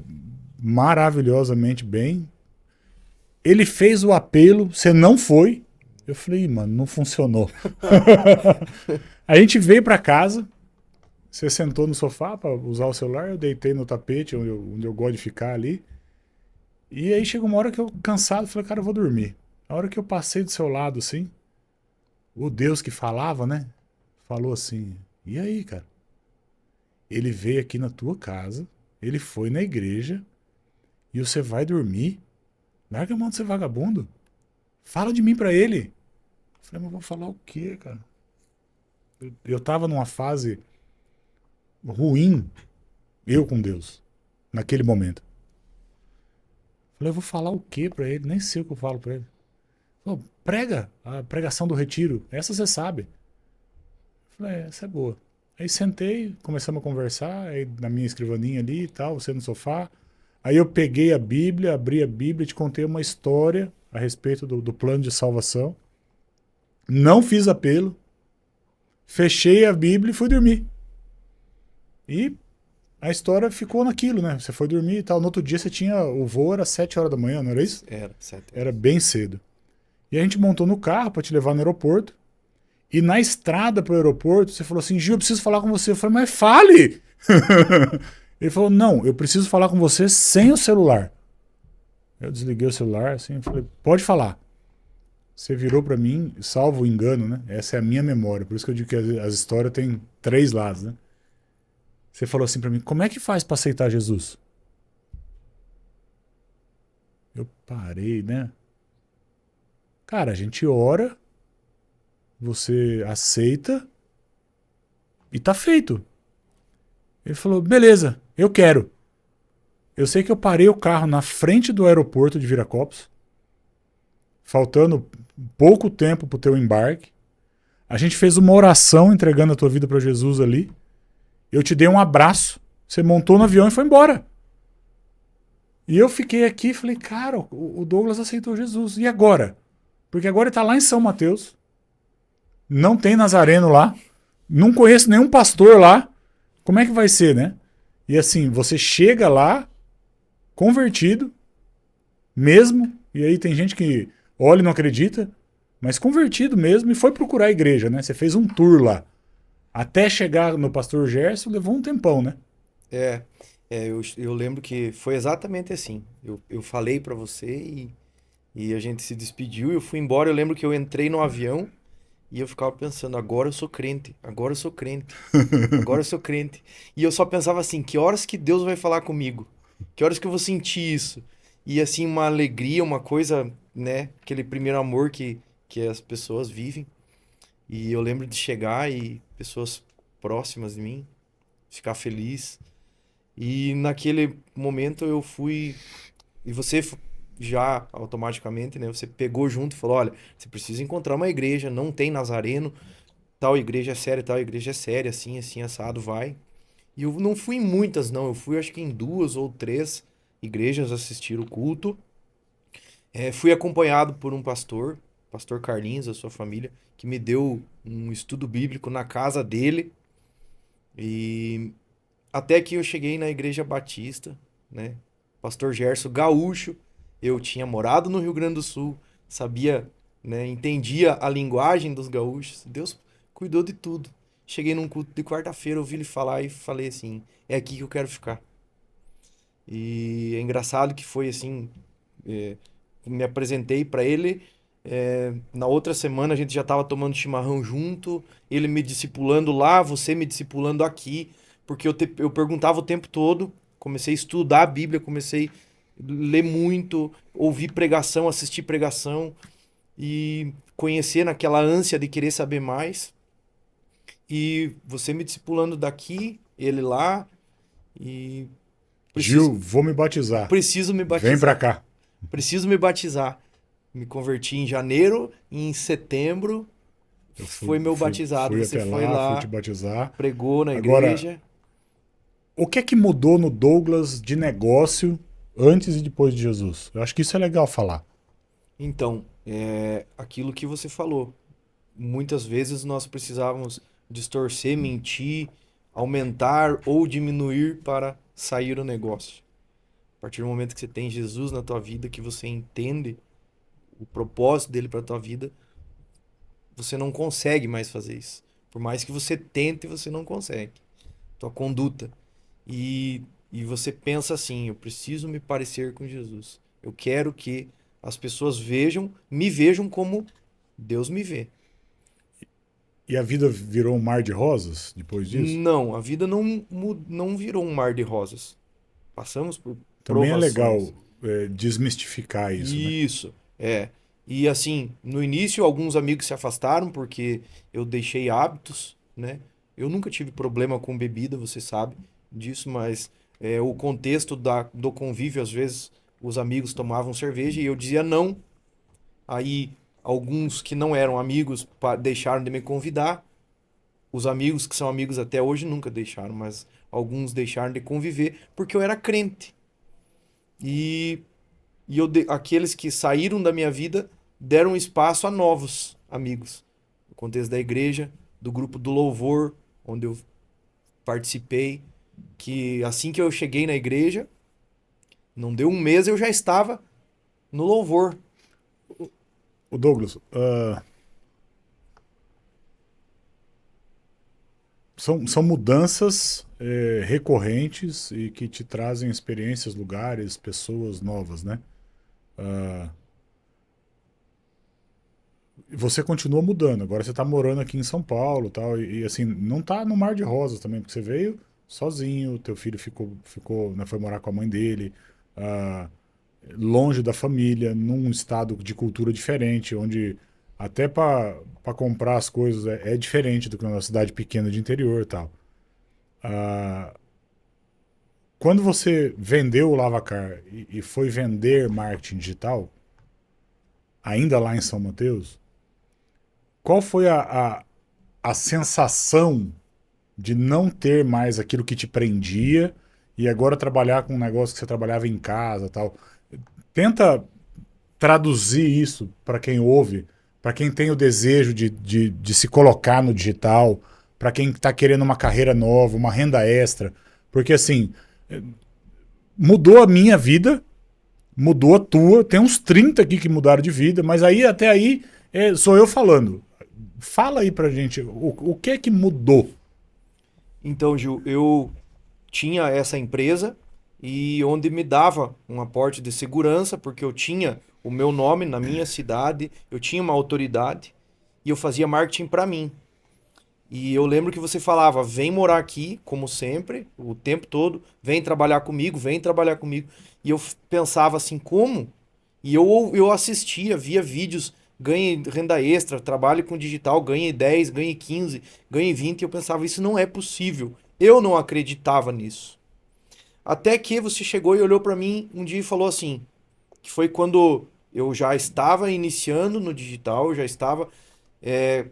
maravilhosamente bem. Ele fez o apelo, você não foi. Eu falei, mano, não funcionou. A gente veio pra casa, você sentou no sofá pra usar o celular, eu deitei no tapete, onde eu gosto de ficar ali. E aí chegou uma hora que eu, cansado, falei, cara, eu vou dormir. A hora que eu passei do seu lado, assim, o Deus que falava, né? Falou assim, e aí, cara? Ele veio aqui na tua casa, ele foi na igreja, e você vai dormir? Larga a mão de ser vagabundo. Fala de mim pra ele. Eu falei, mas vou falar o quê, cara? Eu tava numa fase ruim, eu com Deus, naquele momento. Eu falei, eu vou falar o quê pra ele? Nem sei o que eu falo pra ele. Falei, prega a pregação do retiro. Essa você sabe. Eu falei, essa é boa. Aí sentei, começamos a conversar, aí na minha escrivaninha ali e tal, você no sofá. Aí eu peguei a Bíblia, abri a Bíblia e te contei uma história a respeito do plano de salvação. Não fiz apelo. Fechei a Bíblia e fui dormir. E a história ficou naquilo, né? Você foi dormir e tal. No outro dia você tinha... O voo era 7 horas da manhã, não era isso? Era, 7 horas. Era bem cedo. E a gente montou no carro pra te levar no aeroporto. E na estrada pro aeroporto, você falou assim, Gil, eu preciso falar com você. Eu falei, mas fale! Ele falou, não, eu preciso falar com você sem o celular. Eu desliguei o celular, assim, e falei, pode falar. Você virou pra mim, salvo o engano, né? Essa é a minha memória. Por isso que eu digo que as histórias têm três lados, né? Você falou assim pra mim, como é que faz pra aceitar Jesus? Eu parei, né? Cara, a gente ora, você aceita e tá feito. Ele falou, beleza, eu quero. Eu sei que eu parei o carro na frente do aeroporto de Viracopos, faltando pouco tempo pro teu embarque. A gente fez uma oração entregando a tua vida para Jesus ali. Eu te dei um abraço. Você montou no avião e foi embora. E eu fiquei aqui e falei, cara, o Douglas aceitou Jesus. E agora? Porque agora ele tá lá em São Mateus. Não tem Nazareno lá. Não conheço nenhum pastor lá. Como é que vai ser, né? E assim, você chega lá, convertido, mesmo. E aí tem gente que olha e não acredita. Mas convertido mesmo e foi procurar a igreja, né? Você fez um tour lá. Até chegar no pastor Gerson levou um tempão, né? É, eu lembro que foi exatamente assim. Eu falei pra você e a gente se despediu e eu fui embora. Eu lembro que eu entrei no avião e eu ficava pensando, agora eu sou crente, agora eu sou crente, agora eu sou crente. E eu só pensava assim, que horas que Deus vai falar comigo? Que horas que eu vou sentir isso? E assim, uma alegria, uma coisa, né? Aquele primeiro amor que as pessoas vivem. E eu lembro de chegar e pessoas próximas de mim, ficar feliz. E naquele momento eu fui. E você já automaticamente, né? Você pegou junto e falou: olha, você precisa encontrar uma igreja, não tem Nazareno, tal igreja é séria, tal igreja é séria, assim, assim, assado, vai. E eu não fui em muitas, não. Eu fui acho que em duas ou três igrejas assistir o culto. Fui acompanhado por um pastor, pastor Carlinhos, a sua família, que me deu um estudo bíblico na casa dele. E até que eu cheguei na igreja batista, né? Pastor Gerson gaúcho, eu tinha morado no Rio Grande do Sul, sabia, né? Entendia a linguagem dos gaúchos. Deus cuidou de tudo. Cheguei num culto de quarta-feira, ouvi ele falar e falei assim: é aqui que eu quero ficar. E é engraçado que foi assim, é, me apresentei para ele. Na outra semana a gente já estava tomando chimarrão junto, ele me discipulando lá, você me discipulando aqui, porque eu perguntava o tempo todo, comecei a estudar a Bíblia, comecei a ler muito, ouvir pregação, assistir pregação e conhecer naquela ânsia de querer saber mais. E você me discipulando daqui, ele lá, e Gil, preciso, vou me batizar. preciso me Vem pra batizar. cá. Preciso me batizar. Me converti em janeiro e em setembro Eu foi meu batizado. fui Você até foi lá, fui te lá, batizar. pregou na Agora, igreja. o que é que mudou no Douglas de negócio antes e depois de Jesus? Eu acho que isso é legal falar. Então, aquilo que você falou. Muitas vezes nós precisávamos distorcer, mentir, aumentar ou diminuir para sair o negócio. A partir do momento que você tem Jesus na tua vida, que você entende o propósito dele para tua vida, você não consegue mais fazer isso. Por mais que você tente, você não consegue. Tua conduta. E você pensa assim: eu preciso me parecer com Jesus. Eu quero que as pessoas me vejam como Deus me vê. E a vida virou um mar de rosas depois disso? Não, a vida não virou um mar de rosas. Passamos por Também é legal provações. desmistificar isso, né? Isso, é. E assim, no início alguns amigos se afastaram porque eu deixei hábitos, né? Eu nunca tive problema com bebida, você sabe disso, mas o contexto do convívio, às vezes os amigos tomavam cerveja e eu dizia não. Aí alguns que não eram amigos deixaram de me convidar. Os amigos que são amigos até hoje nunca deixaram, mas alguns deixaram de conviver porque eu era crente. E aqueles que saíram da minha vida deram espaço a novos amigos. No contexto da igreja, do grupo do louvor, onde eu participei, que assim que eu cheguei na igreja, não deu um mês eu já estava no louvor. O Douglas, são mudanças recorrentes e que te trazem experiências, lugares, pessoas novas, né? Você continua mudando. Agora você está morando aqui em São Paulo, tal, assim, não tá no mar de rosas também, porque você veio sozinho, teu filho ficou, né, foi morar com a mãe dele, ah, longe da família, num estado de cultura diferente, onde até para comprar as coisas é diferente do que numa cidade pequena de interior, e tal. Ah, quando você vendeu o Lavacar e foi vender marketing digital, ainda lá em São Mateus, qual foi a sensação de não ter mais aquilo que te prendia e agora trabalhar com um negócio que você trabalhava em casa, tal? Tenta traduzir isso para quem ouve, para quem tem o desejo de se colocar no digital, para quem está querendo uma carreira nova, uma renda extra. Porque assim, mudou a minha vida, mudou a tua, tem uns 30 aqui que mudaram de vida, mas aí até aí sou eu falando. Fala aí pra gente, o que é que mudou? Então, Gil, eu tinha essa empresa e onde me dava um aporte de segurança, porque eu tinha o meu nome na minha cidade, eu tinha uma autoridade e eu fazia marketing para mim. E eu lembro que você falava, vem morar aqui, como sempre, o tempo todo, vem trabalhar comigo, vem trabalhar comigo. E eu pensava assim, como? E eu assistia, via vídeos, ganhe renda extra, trabalhe com digital, ganhe 10, ganhe 15, ganhe 20. E eu pensava, isso não é possível. Eu não acreditava nisso. Até que você chegou e olhou para mim um dia e falou assim, que foi quando eu já estava iniciando no digital, eu já estava,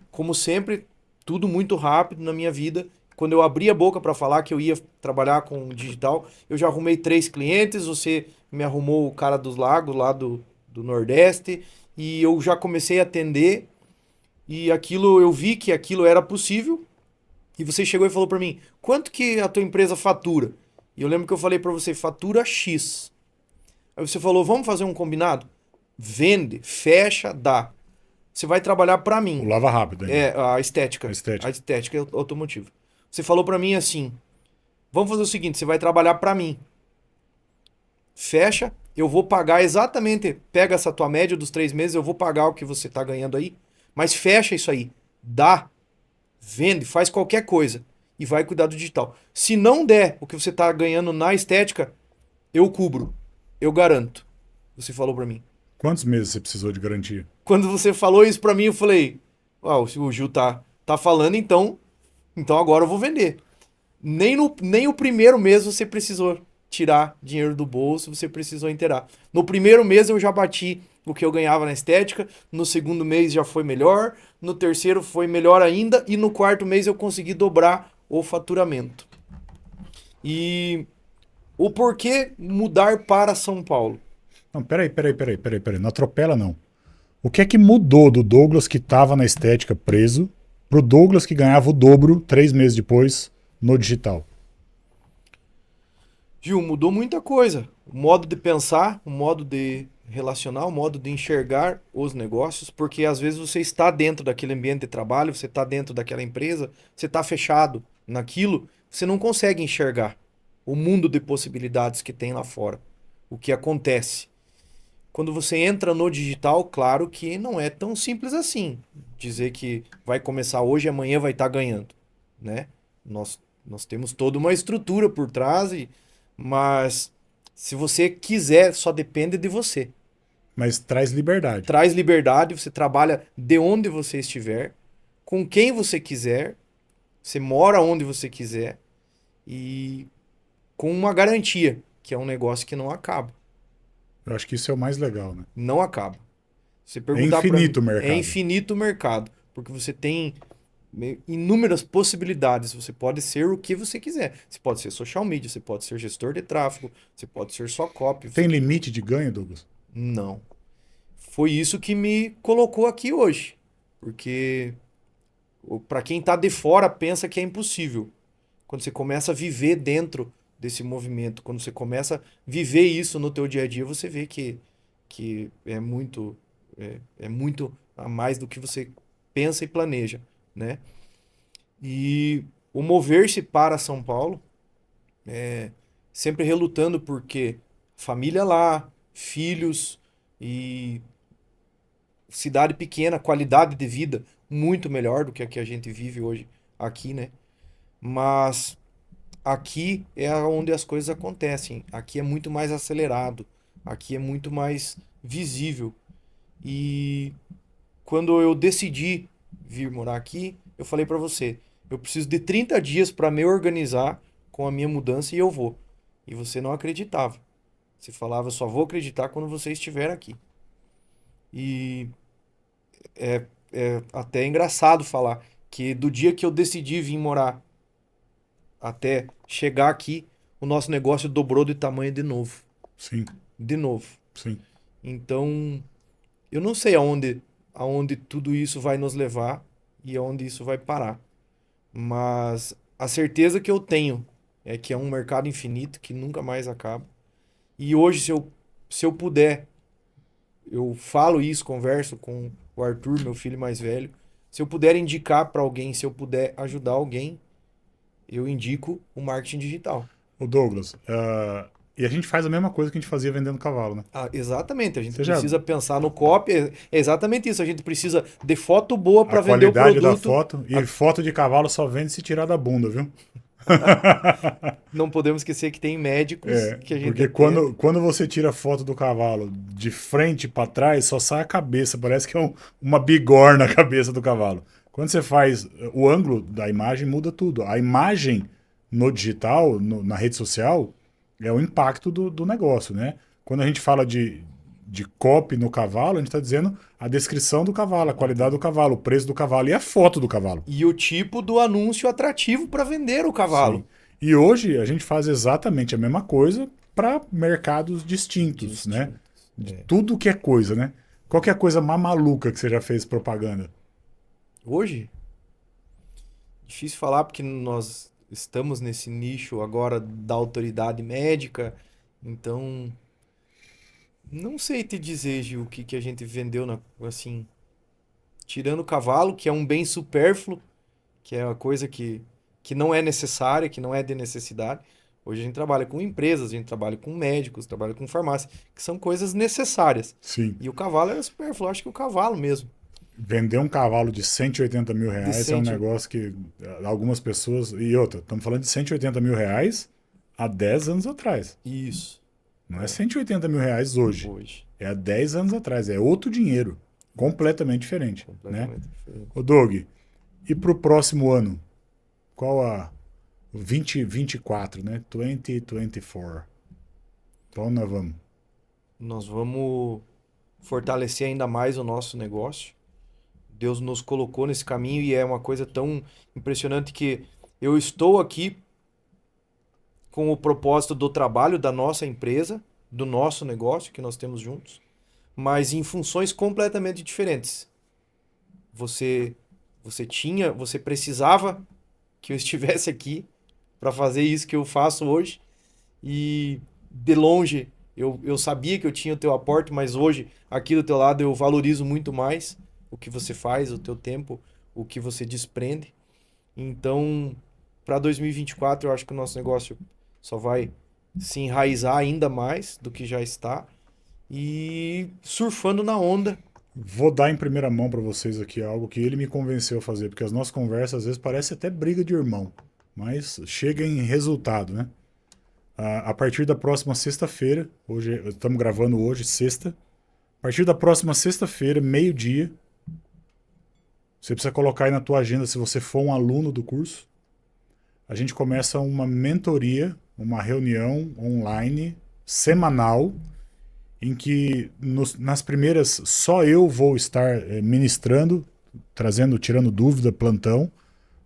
como sempre, tudo muito rápido na minha vida. Quando eu abri a boca para falar que eu ia trabalhar com digital, eu já arrumei 3 clientes, você me arrumou o cara dos lagos lá do Nordeste, e eu já comecei a atender, e aquilo eu vi que aquilo era possível, e você chegou e falou para mim, quanto que a tua empresa fatura? E eu lembro que eu falei para você, fatura X. Aí você falou, vamos fazer um combinado? Vende, fecha, dá. Você vai trabalhar para O mim. Lava Rápido ainda. É, a A estética. A estética. estética automotiva. Você falou para mim assim, vamos fazer o seguinte, você vai trabalhar para mim. Fecha, eu vou pagar exatamente, pega essa tua média dos 3 meses, eu vou pagar o que você tá ganhando aí, mas fecha isso aí. Dá, vende, faz qualquer coisa e vai cuidar do digital. Se não der o que você tá ganhando na estética, eu cubro. Eu garanto. Você falou para mim. Quantos meses você precisou de garantia? Quando você falou isso pra mim, eu falei: Uau, o Gil tá falando, então agora eu vou vender. Nem o primeiro mês você precisou tirar dinheiro do bolso, você precisou inteirar. No primeiro mês eu já bati o que eu ganhava na estética, no segundo mês já foi melhor, no terceiro foi melhor ainda, e no quarto mês eu consegui dobrar o faturamento. E o porquê mudar para São Paulo? Não, peraí. Não atropela, não. O que é que mudou do Douglas que estava na estética preso pro Douglas que ganhava o dobro 3 meses depois no digital? Gil, mudou muita coisa. O modo de pensar, o modo de relacionar, o modo de enxergar os negócios, porque às vezes você está dentro daquele ambiente de trabalho, você está dentro daquela empresa, você está fechado naquilo, você não consegue enxergar o mundo de possibilidades que tem lá fora, o que acontece. Quando você entra no digital, claro que não é tão simples assim. Dizer que vai começar hoje e amanhã vai estar ganhando, né? Nós temos toda uma estrutura por trás, mas se você quiser, só depende de você. Mas traz liberdade. Traz liberdade, você trabalha de onde você estiver, com quem você quiser, você mora onde você quiser e com uma garantia, que é um negócio que não acaba. Eu acho que isso é o mais legal, né? Não acaba. Você É perguntar para mim, infinito o mercado. é infinito o mercado, porque você tem inúmeras possibilidades. Você pode ser o que você quiser. Você pode ser social media, você pode ser gestor de tráfego, você pode ser só copy. Tem limite de ganho, Douglas? Não. Foi isso que me colocou aqui hoje, porque para quem tá de fora pensa que é impossível. Quando você começa a viver dentro desse movimento, quando você começa a viver isso no teu dia a dia, você vê que é muito a mais do que você pensa e planeja, né? E o mover-se para São Paulo, sempre relutando porque família lá, filhos, E cidade pequena, qualidade de vida muito melhor do que a gente vive hoje aqui, né? Mas aqui é onde as coisas acontecem. Aqui é muito mais acelerado. Aqui é muito mais visível. E quando eu decidi vir morar aqui, eu falei pra você, eu preciso de 30 dias pra me organizar com a minha mudança e eu vou. E você não acreditava. Você falava, eu só vou acreditar quando você estiver aqui. E é até engraçado falar que do dia que eu decidi vir morar até chegar aqui, o nosso negócio dobrou de tamanho de novo. Sim, De novo. sim. Então, eu não sei aonde tudo isso vai nos levar e aonde isso vai parar. Mas a certeza que eu tenho é que é um mercado infinito que nunca mais acaba. E hoje, se eu puder, eu falo isso, converso com o Arthur, meu filho mais velho. Se eu puder indicar para alguém, se eu puder ajudar alguém, eu indico o marketing digital. O Douglas, e a gente faz a mesma coisa que a gente fazia vendendo cavalo, né? Ah, exatamente, a gente Você já, precisa pensar no copy, é exatamente isso, a gente precisa de foto boa a para vender o qualidade da produto. foto, e foto de cavalo só vende se tirar da bunda, viu? Não podemos esquecer que tem médicos que a gente Porque atende. quando você tira foto do cavalo de frente para trás, só sai a cabeça, parece que é uma bigorna a cabeça do cavalo. Quando você faz o ângulo da imagem, muda tudo. A imagem no digital, na rede social, é o impacto do negócio, né? Quando a gente fala de copy no cavalo, a gente está dizendo a descrição do cavalo, a qualidade do cavalo, o preço do cavalo e a foto do cavalo. E o tipo do anúncio atrativo para vender o Sim. cavalo. E hoje a gente faz exatamente a mesma coisa para mercados distintos, né? Distintos. De tudo que é coisa, né? Qual que é a coisa mais maluca que você já fez propaganda? Hoje, difícil falar porque nós estamos nesse nicho agora da autoridade médica, então não sei te dizer, Gil, o que a gente vendeu assim, tirando o cavalo, que é um bem supérfluo, que é uma coisa que não é necessária, que não é de necessidade. Hoje a gente trabalha com empresas, a gente trabalha com médicos, trabalha com farmácia, que são coisas necessárias. Sim. E o cavalo era supérfluo, acho que o cavalo mesmo. Vender um cavalo de 180 mil reais é um Decente. negócio que algumas pessoas. E outra, estamos falando de 180 mil reais há 10 anos atrás. Isso, Não é 180 mil reais hoje. hoje. É há 10 anos atrás. É outro dinheiro. Completamente diferente. Né? Completamente diferente. Ô, Doug, e para o próximo ano? Qual a 2024, né? 2024. Pra onde nós vamos? Nós vamos fortalecer ainda mais o nosso negócio. Deus nos colocou nesse caminho e é uma coisa tão impressionante que eu estou aqui com o propósito do trabalho da nossa empresa, do nosso negócio que nós temos juntos, mas em funções completamente diferentes. Você você precisava que eu estivesse aqui para fazer isso que eu faço hoje e de longe eu sabia que eu tinha o teu aporte, mas hoje aqui do teu lado eu valorizo muito mais o que você faz, o teu tempo, o que você desprende. Então, para 2024, eu acho que o nosso negócio só vai se enraizar ainda mais do que já está e surfando na onda. Vou dar em primeira mão para vocês aqui algo que ele me convenceu a fazer, porque as nossas conversas às vezes parecem até briga de irmão, mas chega em resultado, né? A partir da próxima sexta-feira, hoje estamos gravando hoje, sexta. A partir da próxima sexta-feira, meio-dia, você precisa colocar aí na tua agenda se você for um aluno do curso. A gente começa uma mentoria, uma reunião online semanal em que nas primeiras só eu vou estar ministrando, tirando dúvida, plantão,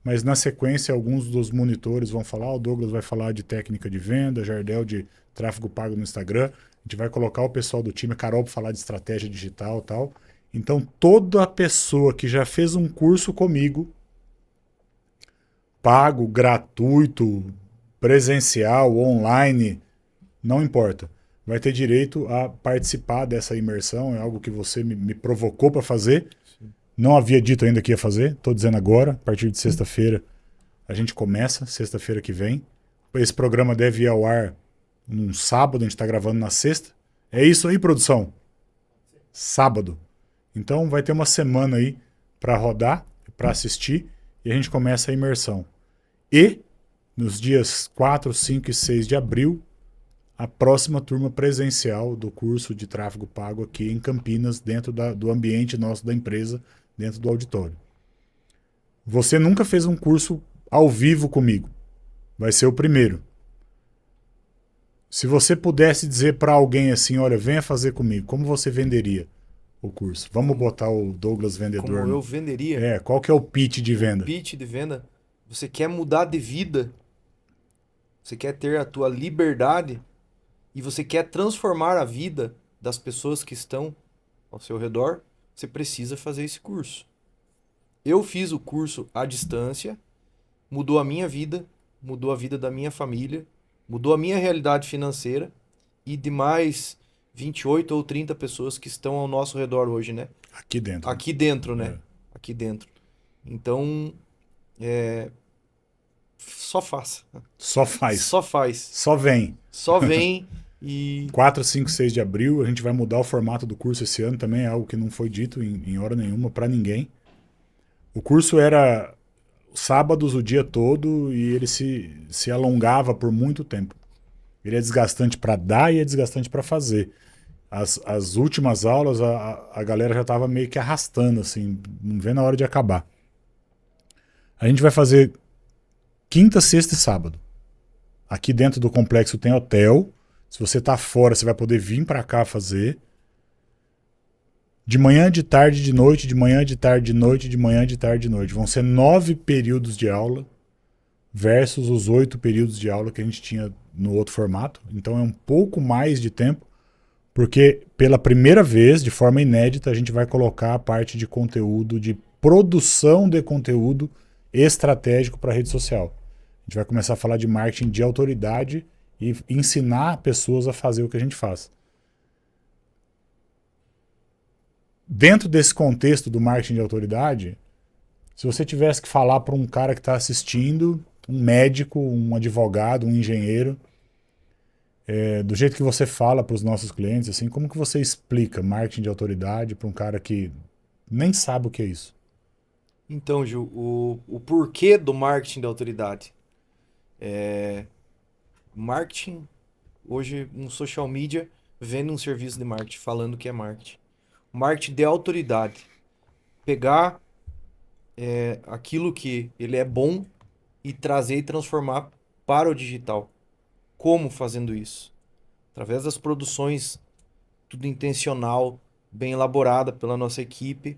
mas na sequência alguns dos monitores vão falar, o Douglas vai falar de técnica de venda, Jardel de tráfego pago no Instagram, a gente vai colocar o pessoal do time, a Carol para falar de estratégia digital e tal. Então toda pessoa que já fez um curso comigo, pago, gratuito, presencial, online, não importa, vai ter direito a participar dessa imersão. É algo que você me provocou para fazer. Sim. Não havia dito ainda que ia fazer, estou dizendo agora. A partir de sexta-feira a gente começa, sexta-feira que vem. Esse programa deve ir ao ar num sábado, a gente está gravando na sexta. É isso aí, produção? sábado. Então vai ter uma semana aí para rodar, para assistir, e a gente começa a imersão. E nos dias 4, 5 e 6 de abril, a próxima turma presencial do curso de tráfego pago aqui em Campinas, dentro do ambiente nosso da empresa, dentro do auditório. Você nunca fez um curso ao vivo comigo. Vai ser o primeiro. Se você pudesse dizer para alguém assim, olha, venha fazer comigo, como você venderia o curso? Vamos botar o Douglas vendedor. Como eu venderia? Qual que é o pitch de venda? O pitch de venda, você quer mudar de vida, você quer ter a tua liberdade e você quer transformar a vida das pessoas que estão ao seu redor, você precisa fazer esse curso. Eu fiz o curso à distância, mudou a minha vida, mudou a vida da minha família, mudou a minha realidade financeira e de mais 28 ou 30 pessoas que estão ao nosso redor hoje, né? Aqui dentro. Aqui dentro, né? Aqui dentro. Então, só faça. Só faz. Só faz. Só vem. Só vem e... 4, 5, 6 de abril, a gente vai mudar o formato do curso esse ano também, é algo que não foi dito em hora nenhuma para ninguém. O curso era sábados o dia todo e ele se alongava por muito tempo. Ele é desgastante para dar e é desgastante para fazer. As últimas aulas, a galera já estava meio que arrastando, assim, não vê na hora de acabar. A gente vai fazer quinta, sexta e sábado. Aqui dentro do complexo tem hotel. Se você está fora, você vai poder vir para cá fazer. De manhã, de tarde, de noite, de manhã, de tarde, de noite, de manhã, de tarde, de noite. Vão ser 9 períodos de aula versus os 8 períodos de aula que a gente tinha no outro formato. Então é um pouco mais de tempo, porque pela primeira vez, de forma inédita, a gente vai colocar a parte de conteúdo, de produção de conteúdo estratégico para a rede social. A gente vai começar a falar de marketing de autoridade e ensinar pessoas a fazer o que a gente faz. Dentro desse contexto do marketing de autoridade, se você tivesse que falar para um cara que está assistindo, um médico, um advogado, um engenheiro, do jeito que você fala para os nossos clientes, assim, como que você explica marketing de autoridade para um cara que nem sabe o que é isso? Então, Gil, o porquê do marketing de autoridade? Marketing, hoje um social media vende um serviço de marketing, falando que é marketing. Marketing de autoridade. Pegar aquilo que ele é bom e trazer e transformar para o digital. Como fazendo isso? Através das produções, tudo intencional, bem elaborada pela nossa equipe,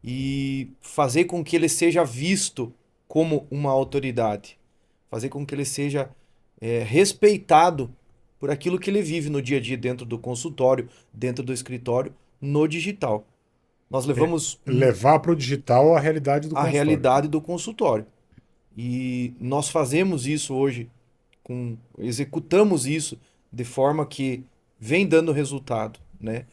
e fazer com que ele seja visto como uma autoridade. Fazer com que ele seja respeitado por aquilo que ele vive no dia a dia dentro do consultório, dentro do escritório, no digital. Nós levamos... levar para o digital a realidade do consultório. A realidade do consultório. E nós fazemos isso hoje, executamos isso de forma que vem dando resultado, né?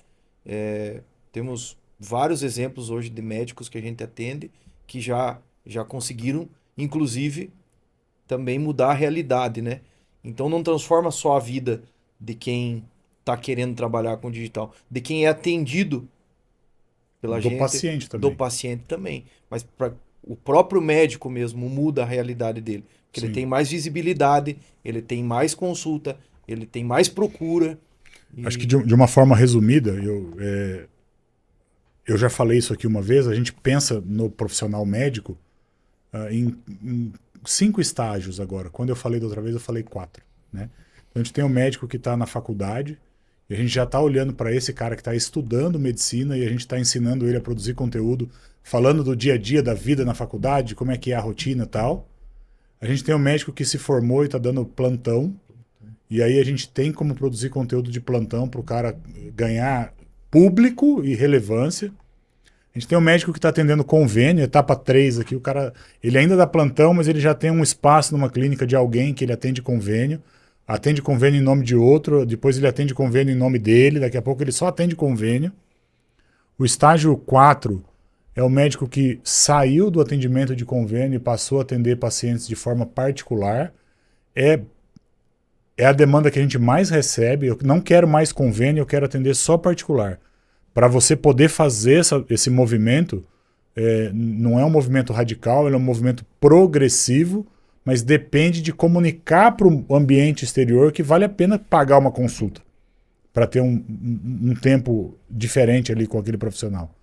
Temos vários exemplos hoje de médicos que a gente atende que já conseguiram, inclusive, também mudar a realidade, né? Então não transforma só a vida de quem está querendo trabalhar com digital, de quem é atendido pela gente, do paciente também. Mas para o próprio médico mesmo muda a realidade dele. Porque Sim. Ele tem mais visibilidade, ele tem mais consulta, ele tem mais procura. Acho que de uma forma resumida, eu já falei isso aqui uma vez, a gente pensa no profissional médico em 5 estágios agora. Quando eu falei da outra vez, eu falei 4. Né? Então a gente tem um médico que está na faculdade, e a gente já está olhando para esse cara que está estudando medicina e a gente está ensinando ele a produzir conteúdo, falando do dia a dia da vida na faculdade, como é que é a rotina e tal. A gente tem um médico que se formou e está dando plantão, e aí a gente tem como produzir conteúdo de plantão para o cara ganhar público e relevância. A gente tem um médico que está atendendo convênio, etapa 3 aqui, o cara, ele ainda dá plantão, mas ele já tem um espaço numa clínica de alguém que ele atende convênio em nome de outro, depois ele atende convênio em nome dele, daqui a pouco ele só atende convênio. O estágio 4 é o médico que saiu do atendimento de convênio e passou a atender pacientes de forma particular. É a demanda que a gente mais recebe. Eu não quero mais convênio, eu quero atender só particular. para você poder fazer esse movimento, não é um movimento radical, ele é um movimento progressivo, mas depende de comunicar para o ambiente exterior que vale a pena pagar uma consulta para ter um tempo diferente ali com aquele profissional.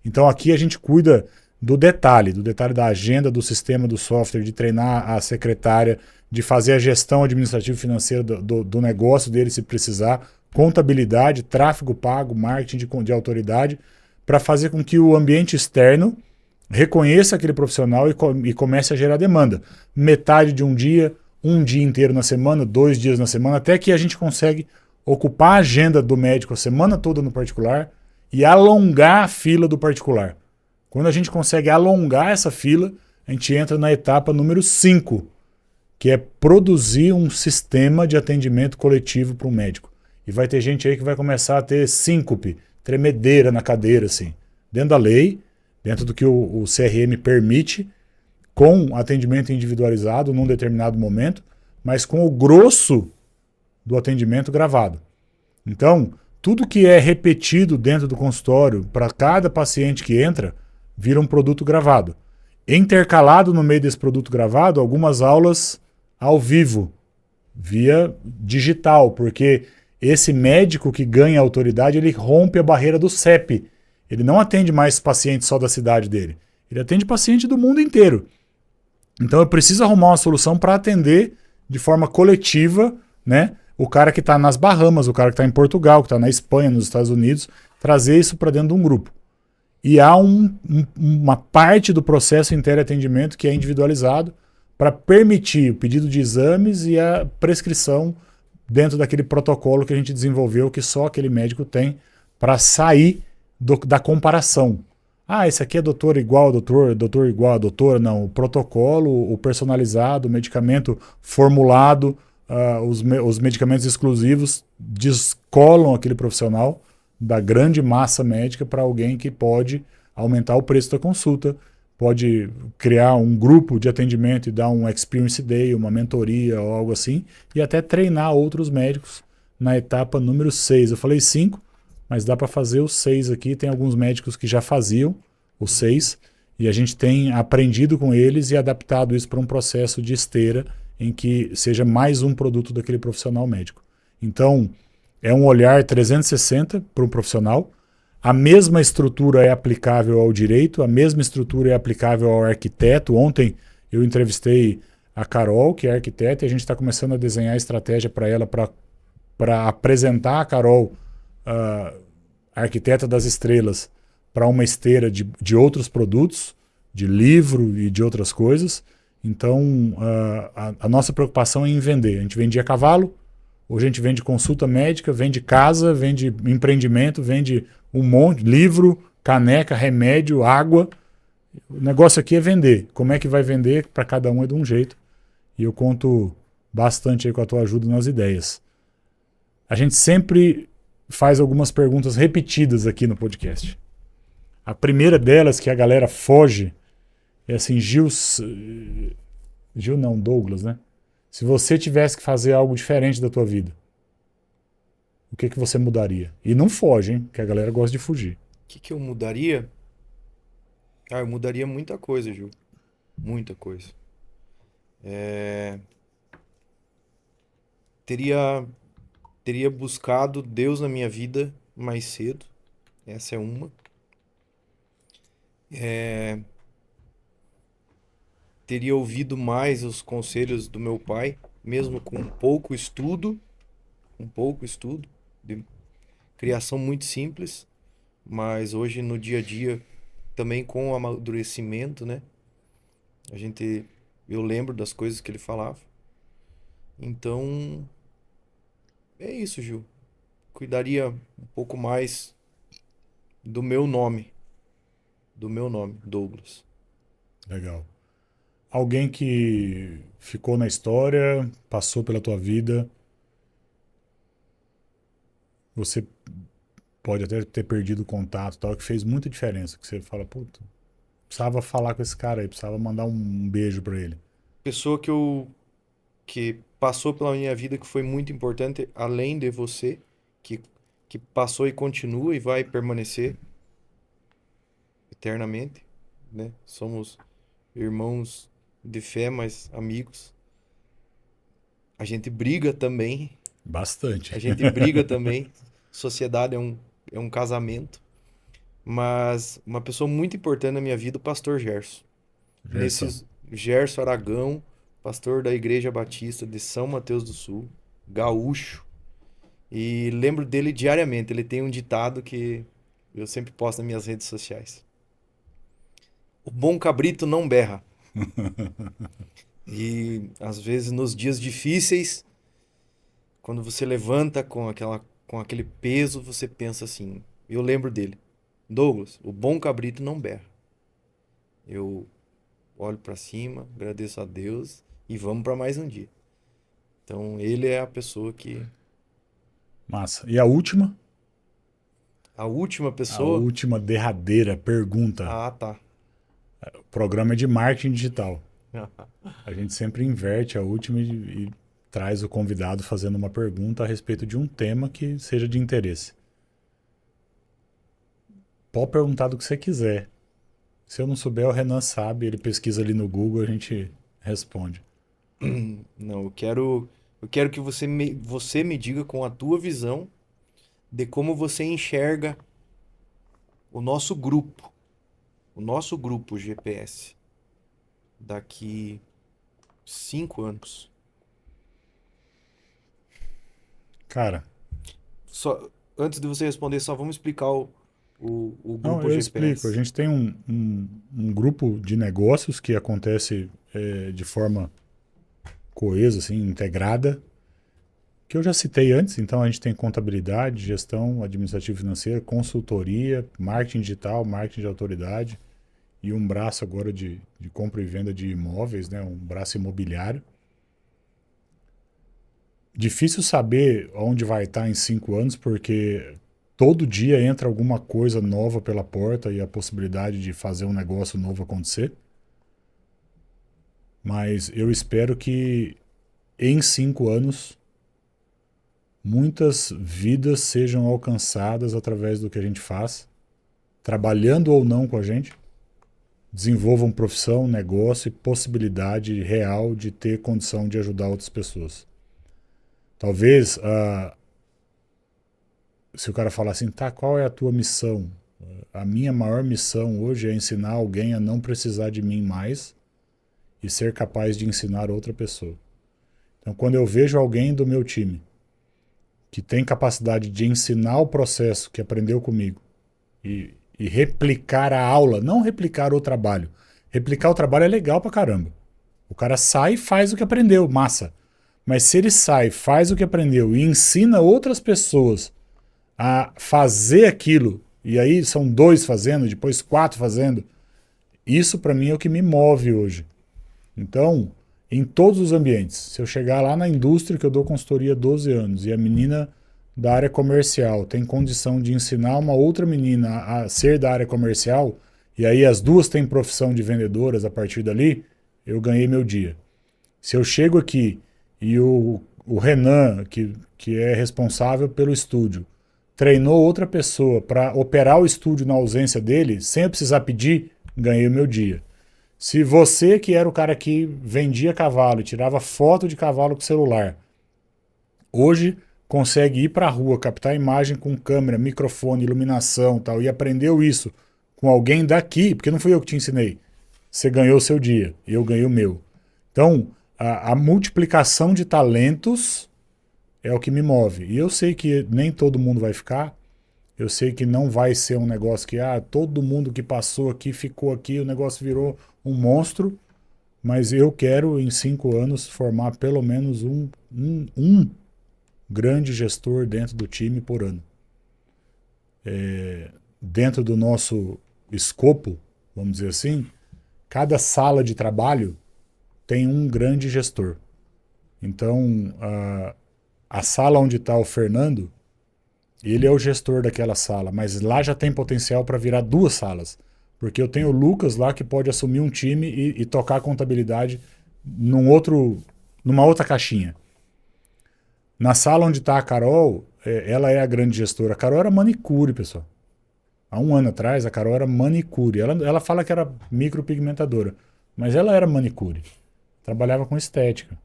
Então aqui a gente cuida do detalhe da agenda, do sistema, do software, de treinar a secretária, de fazer a gestão administrativa e financeira do negócio dele se precisar, contabilidade, tráfego pago, marketing de autoridade, para fazer com que o ambiente externo reconheça aquele profissional e comece a gerar demanda. Metade de um dia inteiro na semana, 2 dias na semana, até que a gente consegue ocupar a agenda do médico a semana toda no particular e alongar a fila do particular. Quando a gente consegue alongar essa fila, a gente entra na etapa número 5, que é produzir um sistema de atendimento coletivo para um médico. E vai ter gente aí que vai começar a ter síncope, tremedeira na cadeira, assim. Dentro da lei, dentro do que o CRM permite, com atendimento individualizado num determinado momento, mas com o grosso do atendimento gravado. Então, tudo que é repetido dentro do consultório para cada paciente que entra, vira um produto gravado. Intercalado no meio desse produto gravado, algumas aulas ao vivo, via digital, porque esse médico que ganha autoridade, ele rompe a barreira do CEP. Ele não atende mais pacientes só da cidade dele. Ele atende paciente do mundo inteiro. Então eu preciso arrumar uma solução para atender de forma coletiva, né? O cara que está nas Bahamas, o cara que está em Portugal, que está na Espanha, nos Estados Unidos, trazer isso para dentro de um grupo. E há uma parte do processo interatendimento que é individualizado para permitir o pedido de exames e a prescrição dentro daquele protocolo que a gente desenvolveu, que só aquele médico tem, para sair da comparação. Ah, esse aqui é doutor igual a doutor igual a doutora. Não, o protocolo, o personalizado, o medicamento formulado, os medicamentos exclusivos descolam aquele profissional da grande massa médica para alguém que pode aumentar o preço da consulta, pode criar um grupo de atendimento e dar um experience day, uma mentoria ou algo assim, e até treinar outros médicos na etapa número 6. Eu falei 5, mas dá para fazer os 6 aqui. Tem alguns médicos que já faziam os 6, e a gente tem aprendido com eles e adaptado isso para um processo de esteira em que seja mais um produto daquele profissional médico. Então, é um olhar 360 para um profissional. A mesma estrutura é aplicável ao direito, a mesma estrutura é aplicável ao arquiteto. Ontem eu entrevistei a Carol, que é arquiteta, e a gente está começando a desenhar a estratégia para ela, para apresentar a Carol, a arquiteta das estrelas, para uma esteira de outros produtos, de livro e de outras coisas. Então, a nossa preocupação é em vender. A gente vendia cavalo, hoje a gente vende consulta médica, vende casa, vende empreendimento, vende um monte, livro, caneca, remédio, água. O negócio aqui é vender. Como é que vai vender? Para cada um é de um jeito. E eu conto bastante aí com a tua ajuda nas ideias. A gente sempre faz algumas perguntas repetidas aqui no podcast. A primeira delas, que a galera foge, é assim, Douglas, né? Se você tivesse que fazer algo diferente da tua vida, o que você mudaria? E não foge, hein? Que a galera gosta de fugir. O que eu mudaria? Ah, eu mudaria muita coisa, Gil. Muita coisa. Teria buscado Deus na minha vida mais cedo. Essa é uma. Teria ouvido mais os conselhos do meu pai, mesmo com pouco estudo, de criação muito simples, mas hoje no dia a dia, também com o amadurecimento, né? Eu lembro das coisas que ele falava. Então, é isso, Gil. Cuidaria um pouco mais do meu nome, Douglas. Legal. Alguém que ficou na história, passou pela tua vida, você pode até ter perdido o contato, tal, que fez muita diferença, que você fala, puta, precisava falar com esse cara aí, precisava mandar um beijo pra ele. Pessoa que passou pela minha vida, que foi muito importante, além de você, que que passou e continua e vai permanecer eternamente, né? Somos irmãos de fé, mas amigos. A gente briga também, Bastante. a gente briga também. Sociedade é um casamento. Mas uma pessoa muito importante na minha vida, o pastor Gerson. Gerson. Gerson Aragão, pastor da Igreja Batista de São Mateus do Sul, gaúcho. E lembro dele diariamente. Ele tem um ditado que eu sempre posto nas minhas redes sociais. O bom cabrito não berra. E às vezes nos dias difíceis, quando você levanta com aquele peso, você pensa assim. Eu lembro dele. Douglas, o bom cabrito não berra. Eu olho para cima, agradeço a Deus e vamos para mais um dia. Então ele é a pessoa que... Massa. E a última? A última A pessoa... última derradeira pergunta. Ah, tá. O programa é de marketing digital. A gente sempre inverte a última e traz o convidado fazendo uma pergunta a respeito de um tema que seja de interesse. Pode perguntar do que você quiser. Se eu não souber, o Renan sabe, ele pesquisa ali no Google, a gente responde. Não, eu quero que você me diga com a tua visão de como você enxerga o nosso grupo GPS, daqui 5 anos. Cara, Só, antes de você responder, só vamos explicar o não, grupo eu GPS. explico. A gente tem um grupo de negócios que acontece de forma coesa, assim, integrada, que eu já citei antes. Então, a gente tem contabilidade, gestão administrativa e financeira, consultoria, marketing digital, marketing de autoridade e um braço agora de compra e venda de imóveis, né? Um braço imobiliário. Difícil saber onde vai estar em 5 anos, porque todo dia entra alguma coisa nova pela porta e a possibilidade de fazer um negócio novo acontecer. Mas eu espero que em 5 anos muitas vidas sejam alcançadas através do que a gente faz, trabalhando ou não com a gente, desenvolvam profissão, negócio e possibilidade real de ter condição de ajudar outras pessoas. Talvez, se o cara falar assim, tá, qual é a tua missão? A minha maior missão hoje é ensinar alguém a não precisar de mim mais e ser capaz de ensinar outra pessoa. Então, quando eu vejo alguém do meu time que tem capacidade de ensinar o processo que aprendeu comigo e replicar a aula, não replicar o trabalho. Replicar o trabalho é legal pra caramba. O cara sai e faz o que aprendeu, massa. Mas se ele sai, faz o que aprendeu e ensina outras pessoas a fazer aquilo, e aí são 2 fazendo, depois 4 fazendo, isso para mim é o que me move hoje. Então, em todos os ambientes, se eu chegar lá na indústria que eu dou consultoria há 12 anos e a menina da área comercial tem condição de ensinar uma outra menina a ser da área comercial, e aí as duas têm profissão de vendedoras a partir dali, eu ganhei meu dia. Se eu chego aqui e o Renan, que é responsável pelo estúdio, treinou outra pessoa para operar o estúdio na ausência dele, sem eu precisar pedir, ganhei o meu dia. Se você, que era o cara que vendia cavalo e tirava foto de cavalo com celular, hoje consegue ir para a rua, captar imagem com câmera, microfone, iluminação e tal, e aprendeu isso com alguém daqui, porque não fui eu que te ensinei, você ganhou o seu dia e eu ganhei o meu. Então, a multiplicação de talentos é o que me move. E eu sei que nem todo mundo vai ficar. Eu sei que não vai ser um negócio que todo mundo que passou aqui ficou aqui, o negócio virou um monstro. Mas eu quero, em 5 anos, formar pelo menos um grande gestor dentro do time por ano. Dentro do nosso escopo, vamos dizer assim, cada sala de trabalho tem um grande gestor. Então, a sala onde está o Fernando, ele é o gestor daquela sala, mas lá já tem potencial para virar 2 salas. Porque eu tenho o Lucas lá que pode assumir um time e tocar a contabilidade numa outra caixinha. Na sala onde está a Carol, ela é a grande gestora. A Carol era manicure, pessoal. Há um ano atrás, a Carol era manicure. Ela fala que era micropigmentadora, mas ela era manicure. Trabalhava com estética.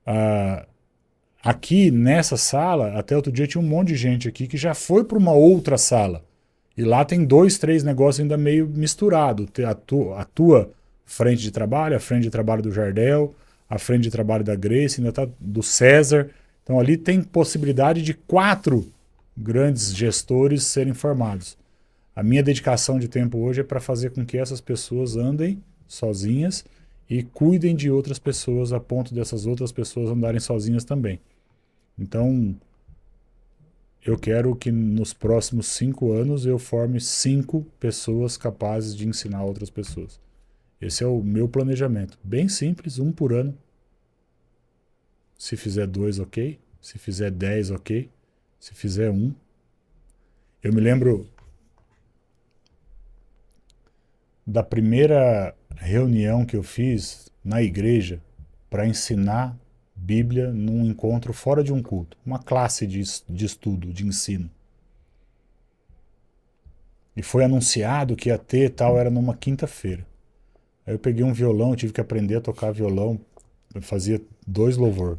Ah, aqui nessa sala, até outro dia tinha um monte de gente aqui que já foi para uma outra sala. E lá tem 2, 3 negócios ainda meio misturado. A tua frente de trabalho, a frente de trabalho do Jardel, a frente de trabalho da Grace, ainda tá do César. Então ali tem possibilidade de 4 grandes gestores serem formados. A minha dedicação de tempo hoje é para fazer com que essas pessoas andem sozinhas e cuidem de outras pessoas a ponto dessas outras pessoas andarem sozinhas também. Então, eu quero que nos próximos 5 anos eu forme 5 pessoas capazes de ensinar outras pessoas. Esse é o meu planejamento. Bem simples, 1 por ano. Se fizer 2, ok. Se fizer 10, ok. Se fizer 1. Eu me lembro da primeira reunião que eu fiz na igreja para ensinar Bíblia num encontro fora de um culto. Uma classe de estudo, de ensino. E foi anunciado que ia ter tal, era numa quinta-feira. Aí eu peguei um violão, eu tive que aprender a tocar violão. Eu fazia 2 louvor.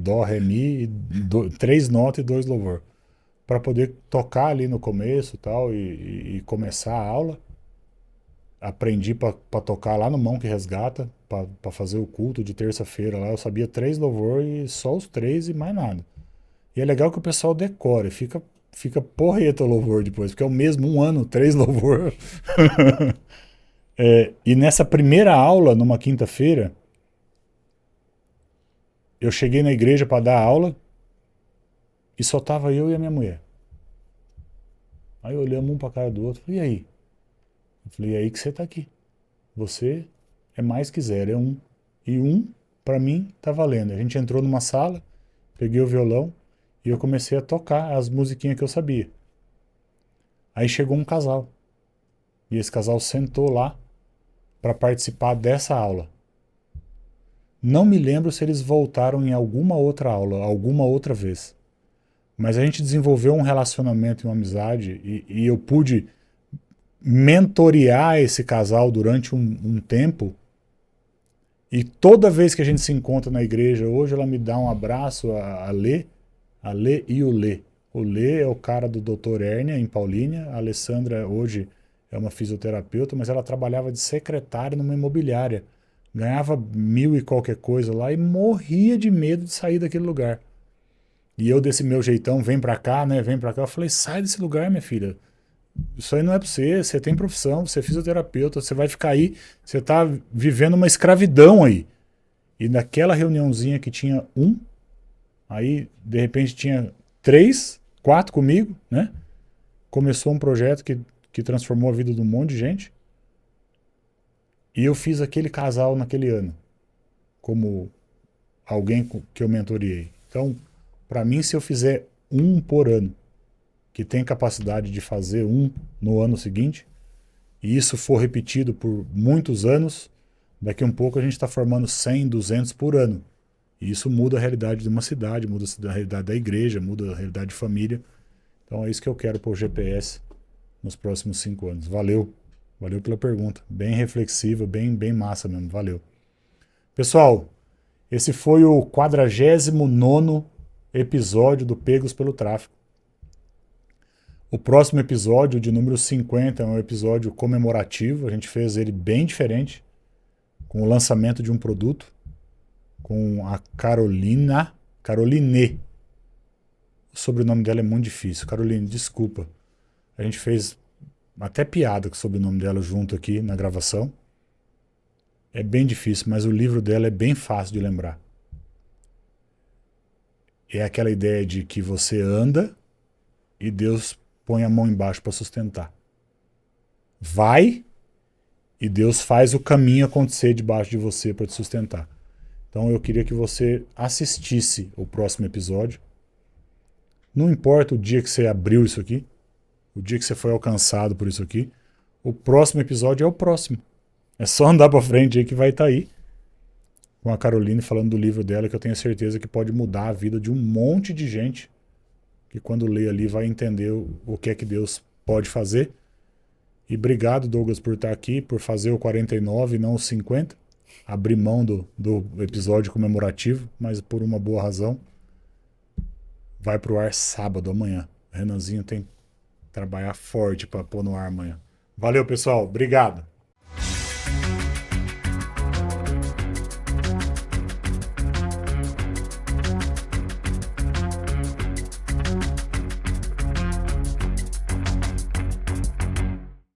Dó, ré, mi, 3 notas e 2 louvor. Para poder tocar ali no começo tal, e começar a aula. Aprendi para tocar lá no Mão que Resgata, para fazer o culto de terça-feira lá. Eu sabia 3 louvor e só os 3 e mais nada. E é legal que o pessoal decora, fica porreta o louvor depois, porque é o mesmo 1 ano, 3 louvor. E nessa primeira aula, numa quinta-feira, eu cheguei na igreja para dar aula e só tava eu e a minha mulher. Aí olhamos um para a cara do outro, falei, e aí? Eu falei, é aí que você tá aqui. Você é mais que 0, é 1. E 1, para mim, tá valendo. A gente entrou numa sala, peguei o violão e eu comecei a tocar as musiquinhas que eu sabia. Aí chegou um casal. E esse casal sentou lá para participar dessa aula. Não me lembro se eles voltaram em alguma outra aula, alguma outra vez. Mas a gente desenvolveu um relacionamento e uma amizade e eu pude mentorear esse casal durante um tempo. E toda vez que a gente se encontra na igreja, hoje ela me dá um abraço, a Lê e o Lê. O Lê é o cara do Dr. Hérnia, em Paulínia. A Alessandra hoje é uma fisioterapeuta, mas ela trabalhava de secretária numa imobiliária. Ganhava 1.000 e qualquer coisa lá e morria de medo de sair daquele lugar. E eu, desse meu jeitão, vem pra cá, né? Vem pra cá. Eu falei, sai desse lugar, minha filha. Isso aí não é pra você. Você tem profissão, você é fisioterapeuta, você vai ficar aí. Você tá vivendo uma escravidão aí. E naquela reuniãozinha que tinha 1, aí de repente tinha 3, 4 comigo, né? Começou um projeto que transformou a vida de um monte de gente. E eu fiz aquele casal naquele ano, como alguém que eu mentoreei. Então, para mim, se eu fizer 1 por ano, que tem capacidade de fazer 1 no ano seguinte, e isso for repetido por muitos anos, daqui a um pouco a gente está formando 100, 200 por ano. E isso muda a realidade de uma cidade, muda a realidade da igreja, muda a realidade de família. Então é isso que eu quero para o GPS nos próximos 5 anos. Valeu. Valeu pela pergunta. Bem reflexiva, bem massa mesmo. Valeu. Pessoal, esse foi o 49º episódio do Pegos pelo Tráfico. O próximo episódio, de número 50, é um episódio comemorativo. A gente fez ele bem diferente, com o lançamento de um produto, com a Caroline. O sobrenome dela é muito difícil. Caroline, desculpa. A gente fez até piada com o sobrenome dela junto aqui na gravação. É bem difícil, mas o livro dela é bem fácil de lembrar. É aquela ideia de que você anda e Deus põe a mão embaixo para sustentar. Vai e Deus faz o caminho acontecer debaixo de você para te sustentar. Então eu queria que você assistisse o próximo episódio. Não importa o dia que você abriu isso aqui, o dia que você foi alcançado por isso aqui, o próximo episódio é o próximo. É só andar para frente aí que vai estar aí. Com a Caroline falando do livro dela, que eu tenho certeza que pode mudar a vida de um monte de gente que quando lê ali vai entender o que é que Deus pode fazer. E obrigado, Douglas, por estar aqui, por fazer o 49 e não o 50. Abrir mão do episódio comemorativo, mas por uma boa razão. Vai pro ar sábado, amanhã. O Renanzinho tem que trabalhar forte para pôr no ar amanhã. Valeu, pessoal. Obrigado.